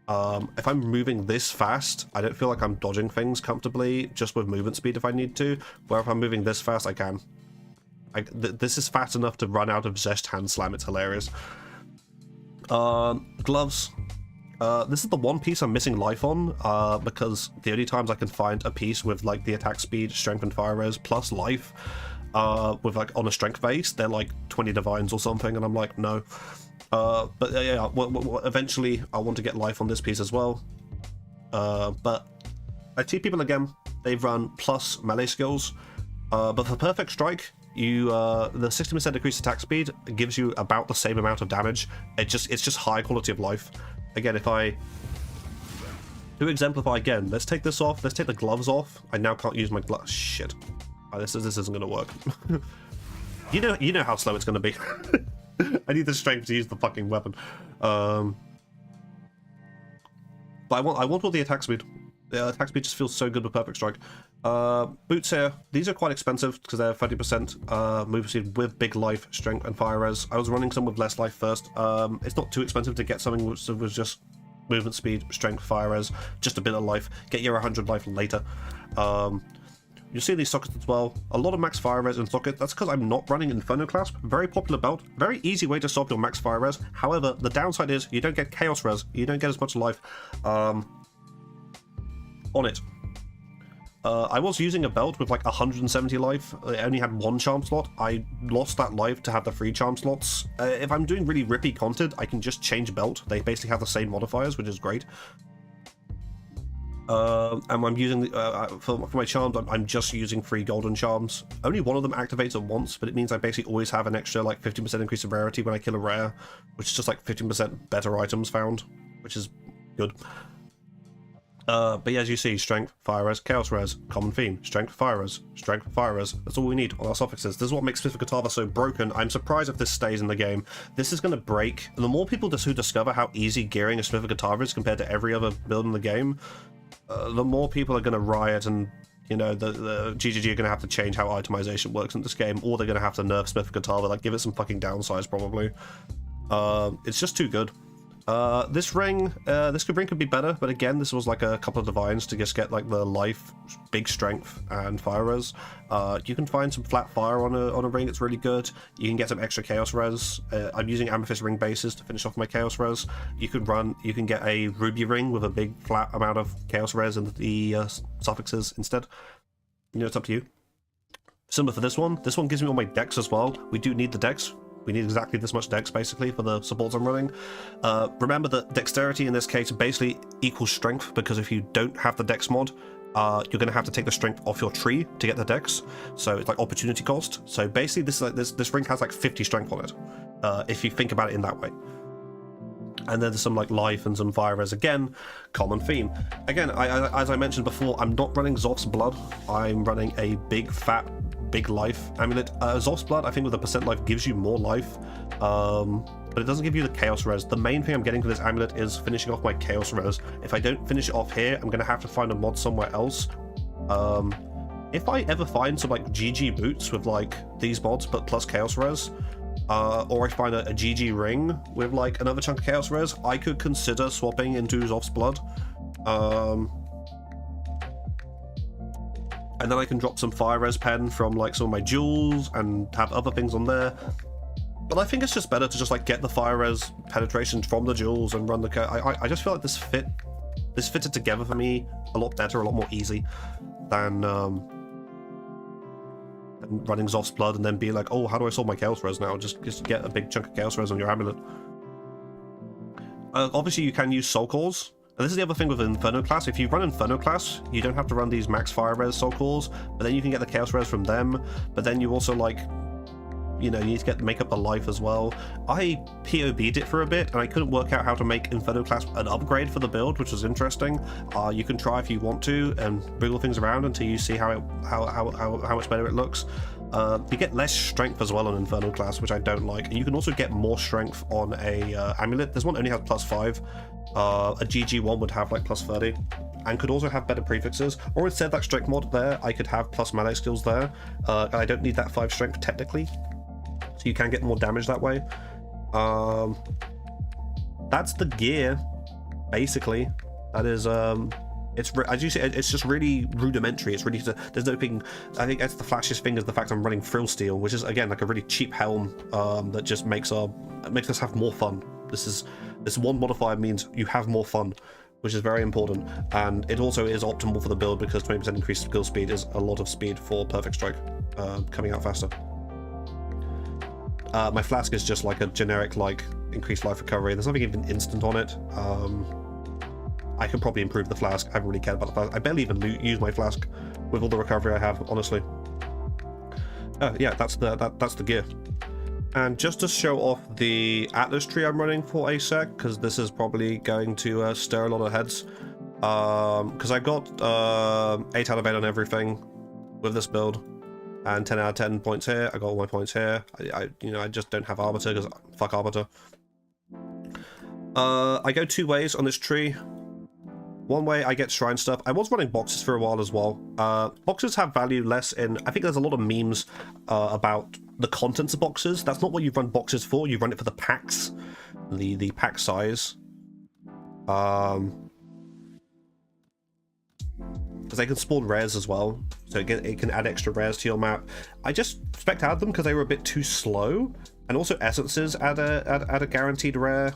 If I'm moving this fast, I don't feel like I'm dodging things comfortably just with movement speed if I need to, where if I'm moving this fast I can. This is fast enough to run out of Zest hand slam. It's hilarious. Gloves. This is the one piece I'm missing life on, because the only times I can find a piece with like the attack speed, strength and fire res plus life, with like on a strength base, they're like 20 divines or something, and I'm like, no. But yeah, eventually I want to get life on this piece as well. But I see people again, they've run plus melee skills, but for perfect strike, You the 60% decreased attack speed gives you about the same amount of damage. It's just high quality of life. Again, if I to exemplify again, let's take this off. Let's take the gloves off. I now can't use my gloves. Shit. Oh, this isn't gonna work. you know how slow it's gonna be. I need the strength to use the fucking weapon. But I want all the attack speed. The attack speed just feels so good with Perfect Strike. Boots here, these are quite expensive because they're 30% move speed with big life, strength, and fire res. I was running some with less life first. It's not too expensive to get something which was just movement speed, strength, fire res, just a bit of life. Get your 100 life later. You see these sockets as well. A lot of max fire res in socket. That's because I'm not running infernoclasp. Very popular belt. Very easy way to solve your max fire res. However, the downside is you don't get chaos res. You don't get as much life on it. I was using a belt with like 170 life. It only had one charm slot. I lost that life to have the 3 charm slots. If I'm doing really rippy content, I can just change belt. They basically have the same modifiers, which is great. And I'm using for my charms, I'm just using 3 golden charms. Only one of them activates at once, but it means I basically always have an extra like 50% increase in rarity when I kill a rare, which is just like 15% better items found, which is good. But yeah, as you see, strength, fire res, chaos res, common theme, strength, fire res, strength, fire res. That's all we need on our suffixes. This is what makes Smith Kitava so broken. I'm surprised if this stays in the game. This is going to break. And the more people who discover how easy gearing a Smith Kitava is compared to every other build in the game, the more people are going to riot, and you know the GGG are going to have to change how itemization works in this game, or they're going to have to nerf Smith Kitava, like give it some fucking downsize probably. It's just too good. This ring could be better, but again, this was like a couple of divines to just get like the life, big strength, and fire res. You can find some flat fire on a ring. It's really good. You can get some extra chaos res. I'm using amethyst ring bases to finish off my chaos res. You can get a ruby ring with a big flat amount of chaos res and the suffixes instead. You know, it's up to you. Similar for this one. This one gives me all my dex as well. We do need the dex. We need exactly this much dex, basically, for the supports I'm running. Remember that dexterity in this case basically equals strength, because if you don't have the dex mod, you're going to have to take the strength off your tree to get the dex. So it's like opportunity cost. So basically, this ring has like 50 strength on it, if you think about it in that way. And then there's some like life and some fire res. Again, common theme. Again, as I mentioned before, I'm not running Zoth's Blood. I'm running a big fat big life amulet. Zoth's Blood, I think with a percent life gives you more life, but it doesn't give you the chaos res. The main thing I'm getting for this amulet is finishing off my chaos res. If I don't finish it off here, I'm gonna have to find a mod somewhere else. If I ever find some like GG boots with like these mods but plus chaos res, or I find a GG ring with like another chunk of chaos res, I could consider swapping into Zoth's Blood. And then I can drop some fire res pen from like some of my jewels and have other things on there. But I think it's just better to just like get the fire res penetration from the jewels and run the. I just feel like this fitted together for me a lot better, a lot more easy than running Zoth's Blood and then be like, oh, how do I solve my chaos res now? Just get a big chunk of chaos res on your amulet. Obviously, you can use soul cores. And this is the other thing with infernoclasp. If you run infernoclasp, you don't have to run these max fire res soul cores, but then you can get the chaos res from them. But then you also like, you know, you need to make up the life as well. I POB'd it for a bit, and I couldn't work out how to make infernoclasp an upgrade for the build, which was interesting. You can try if you want to and wiggle things around until you see how much better it looks. You get less strength as well on infernoclasp, which I don't like. And you can also get more strength on a amulet. This one only has +5. A GG one would have like +30, and could also have better prefixes. Or instead, that strength mod there, I could have plus melee skills there. And I don't need that 5 strength technically, so you can get more damage that way. That's the gear, basically. That is it's, as you see, it's just really rudimentary. It's really, there's no thing. I think that's the flashiest thing is the fact I'm running Thrillsteel, which is again like a really cheap helm that just makes us have more fun. This one modifier means you have more fun, which is very important, and it also is optimal for the build because 20% increased skill speed is a lot of speed for Perfect Strike coming out faster. My flask is just like a generic like increased life recovery. There's nothing even instant on it. I could probably improve the flask. I haven't really cared about the flask. I barely even use my flask with all the recovery I have, honestly. Yeah, that's the gear. And just to show off the Atlas tree I'm running for a sec, because this is probably going to stir a lot of heads. Because I got 8 out of 8 on everything with this build, and 10 out of 10 points here. I got all my points here. I just don't have Arbiter because fuck Arbiter. I go 2 ways on this tree. One way I get shrine stuff. I was running boxes for a while as well. Boxes have value less in... I think there's a lot of memes about the contents of boxes. That's not what you run boxes for. You run it for the packs. The pack size. Because they can spawn rares as well. So it can add extra rares to your map. I just spec'd out them because they were a bit too slow. And also essences add a guaranteed rare.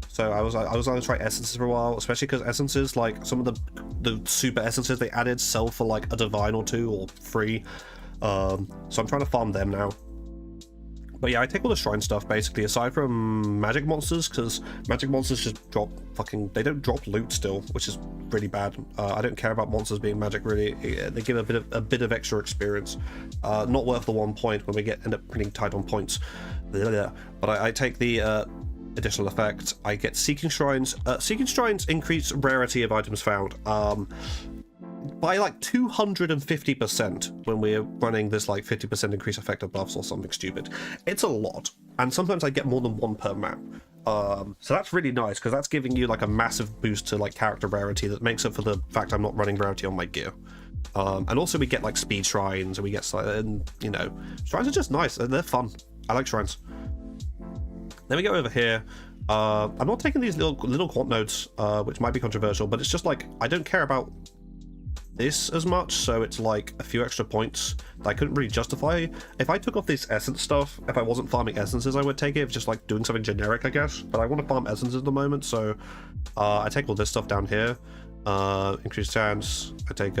So I was going to try essences for a while, especially because essences, like some of the super essences they added sell for like a divine or 2 or free. So I'm trying to farm them now. But yeah, I take all the shrine stuff basically, aside from magic monsters, because magic monsters just drop they don't drop loot still, which is really bad. I don't care about monsters being magic really. They give a bit of extra experience. Not worth the 1 point when we end up getting tight on points. But I take the additional effect. I get seeking shrines. Seeking shrines increase rarity of items found by like 250% when we're running this like 50% increase effect of buffs or something stupid. It's a lot, and sometimes I get more than 1 per map. So that's really nice because that's giving you like a massive boost to like character rarity that makes up for the fact I'm not running rarity on my gear. And also we get like speed shrines, and we get and you know, shrines are just nice and they're fun. I like shrines. Then we go over here. I'm not taking these little quant nodes, which might be controversial, but it's just like I don't care about this as much, so it's like a few extra points that I couldn't really justify. If I took off this essence stuff, if I wasn't farming essences, I would take it. It's just like doing something generic, I guess. But I want to farm essences at the moment, so I take all this stuff down here. Increased chance. I take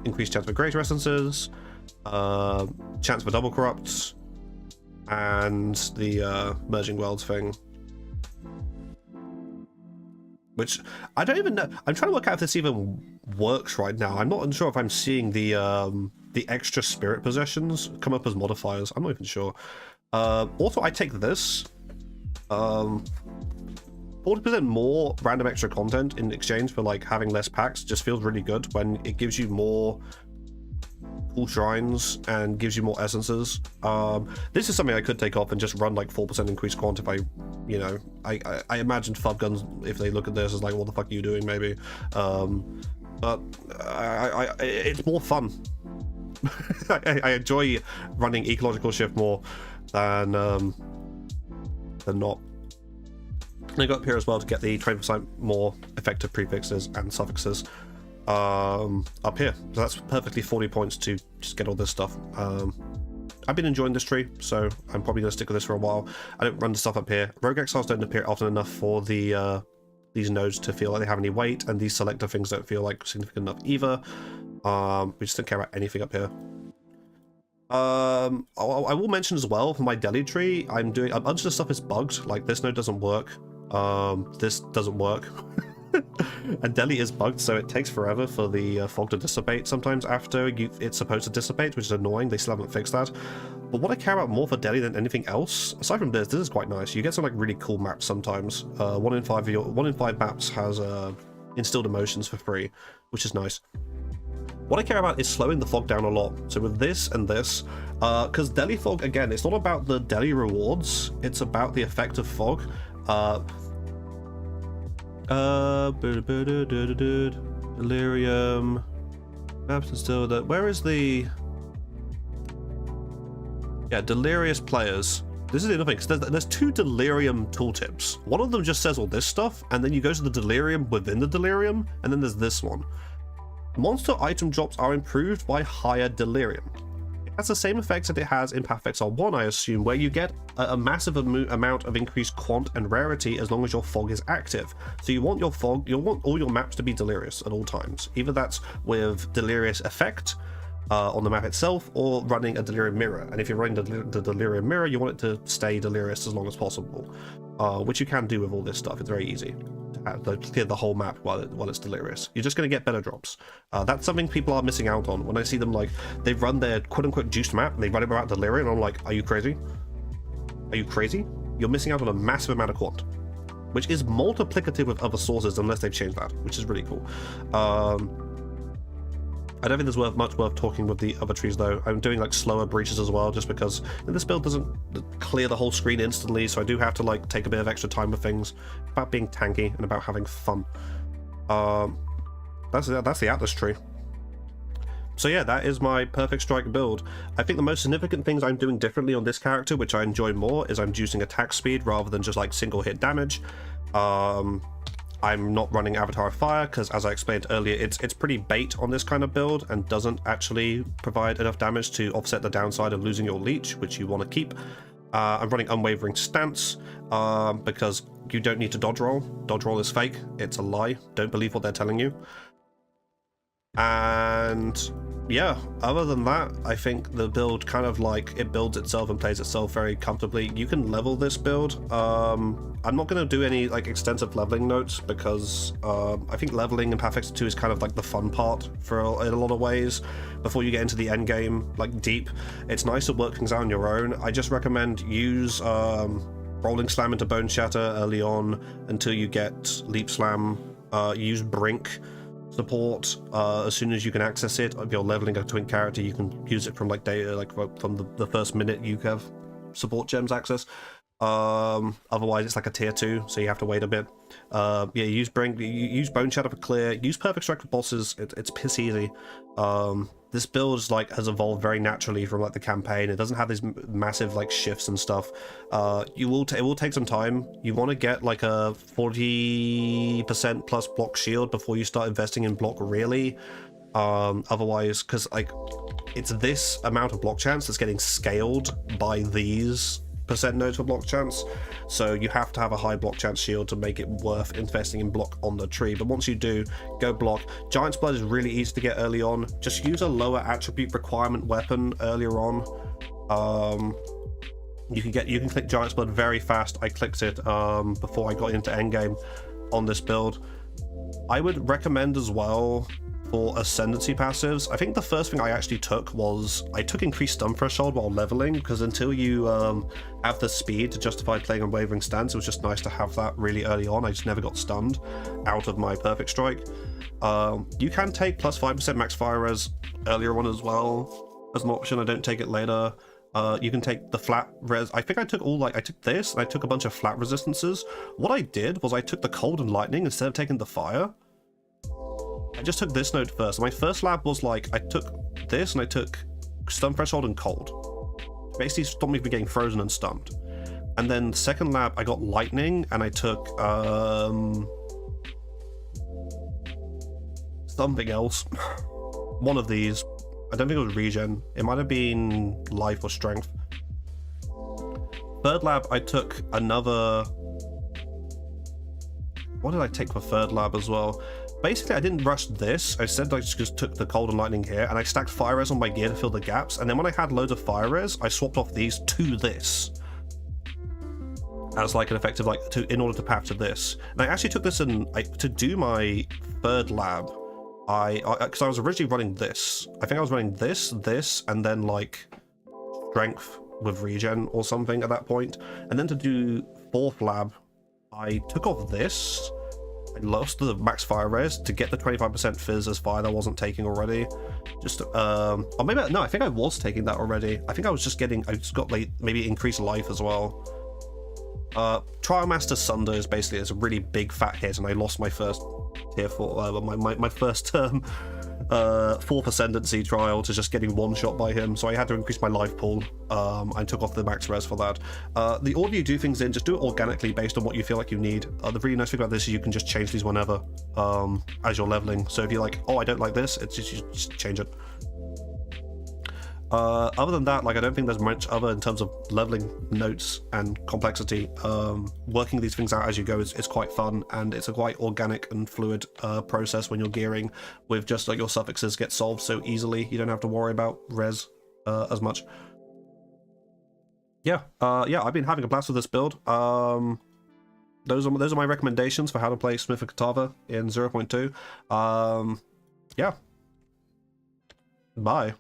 increased chance for greater essences, chance for double corrupts, and the merging worlds thing, which I don't even know. I'm trying to work out if this even works right now. I'm not unsure if I'm seeing the extra spirit possessions come up as modifiers. I'm not even sure. Also, I take this 40% more random extra content in exchange for like having less packs. Just feels really good when it gives you more cool shrines and gives you more essences. This is something I could take off and just run like 4% increased quant if I imagine FUB guns, if they look at this, as like, what the fuck are you doing, maybe. But it's more fun. I enjoy running ecological shift more than not. And I got up here as well to get the 20% more effective prefixes and suffixes up here. So that's perfectly 40 points to just get all this stuff. I've been enjoying this tree, so I'm probably going to stick with this for a while. I don't run the stuff up here. Rogue Exiles don't appear often enough for the these nodes to feel like they have any weight, and these selector things don't feel like significant enough either. We just don't care about anything up here. I will mention as well, for my Delhi tree, I'm doing a bunch of stuff is bugged. Like this node doesn't work. This doesn't work. And Delhi is bugged, so it takes forever for the fog to dissipate sometimes after it's supposed to dissipate, which is annoying. They still haven't fixed that. But what I care about more for Delhi than anything else, aside from this is quite nice. You get some like really cool maps sometimes. 1 in 5 maps has instilled emotions for free, which is nice. What I care about is slowing the fog down a lot. So with this and this, because Delhi fog, again, it's not about the Delhi rewards, it's about the effect of fog. Delirium maps and still that. Where is the delirious players? This is the other thing, because there's 2 delirium tooltips. One of them just says all this stuff, and then you go to the delirium within the delirium, and then there's this one. Monster item drops are improved by higher delirium. It has the same effects that it has in Path of Exile 1, I assume, where you get a massive amount of increased quant and rarity as long as your fog is active. So you want your fog, you want all your maps to be delirious at all times. Either that's with delirious effect on the map itself, or running a delirium mirror. And if you're running the delirium mirror, you want it to stay delirious as long as possible, which you can do with all this stuff. It's very easy to clear the whole map while it's delirious. You're just going to get better drops. That's something people are missing out on. When I see them, like, they run their quote-unquote juiced map, and they run it without delirium, and I'm like, are you crazy? Are you crazy? You're missing out on a massive amount of quant, which is multiplicative with other sources unless they've changed that, which is really cool. I don't think there's much worth talking with the other trees though. I'm doing like slower breaches as well, just because this build doesn't clear the whole screen instantly, so I do have to like take a bit of extra time with things. About being tanky and about having fun. That's the Atlas tree. So yeah, that is my perfect strike build. I think the most significant things I'm doing differently on this character, which I enjoy more, is I'm juicing attack speed rather than just like single hit damage. I'm not running Avatar of Fire because, as I explained earlier, it's pretty bait on this kind of build and doesn't actually provide enough damage to offset the downside of losing your leech, which you want to keep. I'm running Unwavering Stance because you don't need to dodge roll. Dodge roll is fake. It's a lie. Don't believe what they're telling you. And yeah, other than that, I think the build kind of like it builds itself and plays itself very comfortably. You can level this build. I'm not going to do any like extensive leveling notes because I think leveling in Path X2 is kind of like the fun part in a lot of ways. Before you get into the end game, like deep, it's nice to work things out on your own. I just recommend use Rolling Slam into Bone Shatter early on until you get Leap Slam. Use Brink support as soon as you can access it. If you're leveling a twin character, you can use it from like data, like from the first minute you have support gems access. Otherwise it's like a tier 2, so you have to wait a bit. Yeah, use Brink, use Bone Shatter for clear, use Perfect Strike for bosses. It's piss easy. This build is like has evolved very naturally from like the campaign. It doesn't have these massive like shifts and stuff. It will take some time. You want to get like a 40% plus block shield before you start investing in block really. Otherwise, because like it's this amount of block chance that's getting scaled by these percent nodes for block chance, so you have to have a high block chance shield to make it worth investing in block on the tree. But once you do, go block. Giant's Blood is really easy to get early on. Just use a lower attribute requirement weapon earlier on. You can click Giant's Blood very fast. I clicked it before I got into endgame on this build. I would recommend as well for ascendancy passives. I think the first thing I actually took was I took increased stun threshold while leveling, because until you have the speed to justify playing Unwavering Stance, it was just nice to have that really early on. I just never got stunned out of my perfect strike. You can take plus 5% max fire res earlier on as well as an option. I don't take it later. You can take the flat res. I think I took I took this and I took a bunch of flat resistances. What I did was I took the cold and lightning instead of taking the fire. I just took this node first. My first lab was like, I took this and I took stun threshold and cold. Basically stopped me from getting frozen and stunned. And then the second lab, I got lightning and I took something else. One of these. I don't think it was regen. It might have been life or strength. Third lab, I took another... What did I take for third lab as well? Basically, I didn't rush this. I said I just took the cold and lightning here, and I stacked fire res on my gear to fill the gaps. And then when I had loads of fire res, I swapped off these to this as like an effective in order to path to this. And I actually took this to do my third lab. Because I was originally running this. I think I was running this, and then like strength with regen or something at that point. And then to do fourth lab, I took off this. I lost the max fire res to get the 25% fizz as fire that I wasn't taking already. Just or maybe no, I think I was taking that already. I think I just got like maybe increased life as well. Trial Master Sunder is basically a really big fat hit, and I lost my first tier 4, my first 4th ascendancy trial to just getting one shot by him, so I had to increase my life pool. I took off the max res for that. The order you do things in, just do it organically based on what you feel like you need. The really nice thing about this is you can just change these whenever as you're leveling. So if you're like, oh, I don't like this, it's just change it. Other than that, like I don't think there's much other in terms of leveling notes and complexity. Working these things out as you go is quite fun, and it's a quite organic and fluid process when you're gearing with just like your suffixes get solved so easily. You don't have to worry about res as much. Yeah, I've been having a blast with this build. those are my recommendations for how to play Smith and Kitava in 0.2. Yeah. Bye.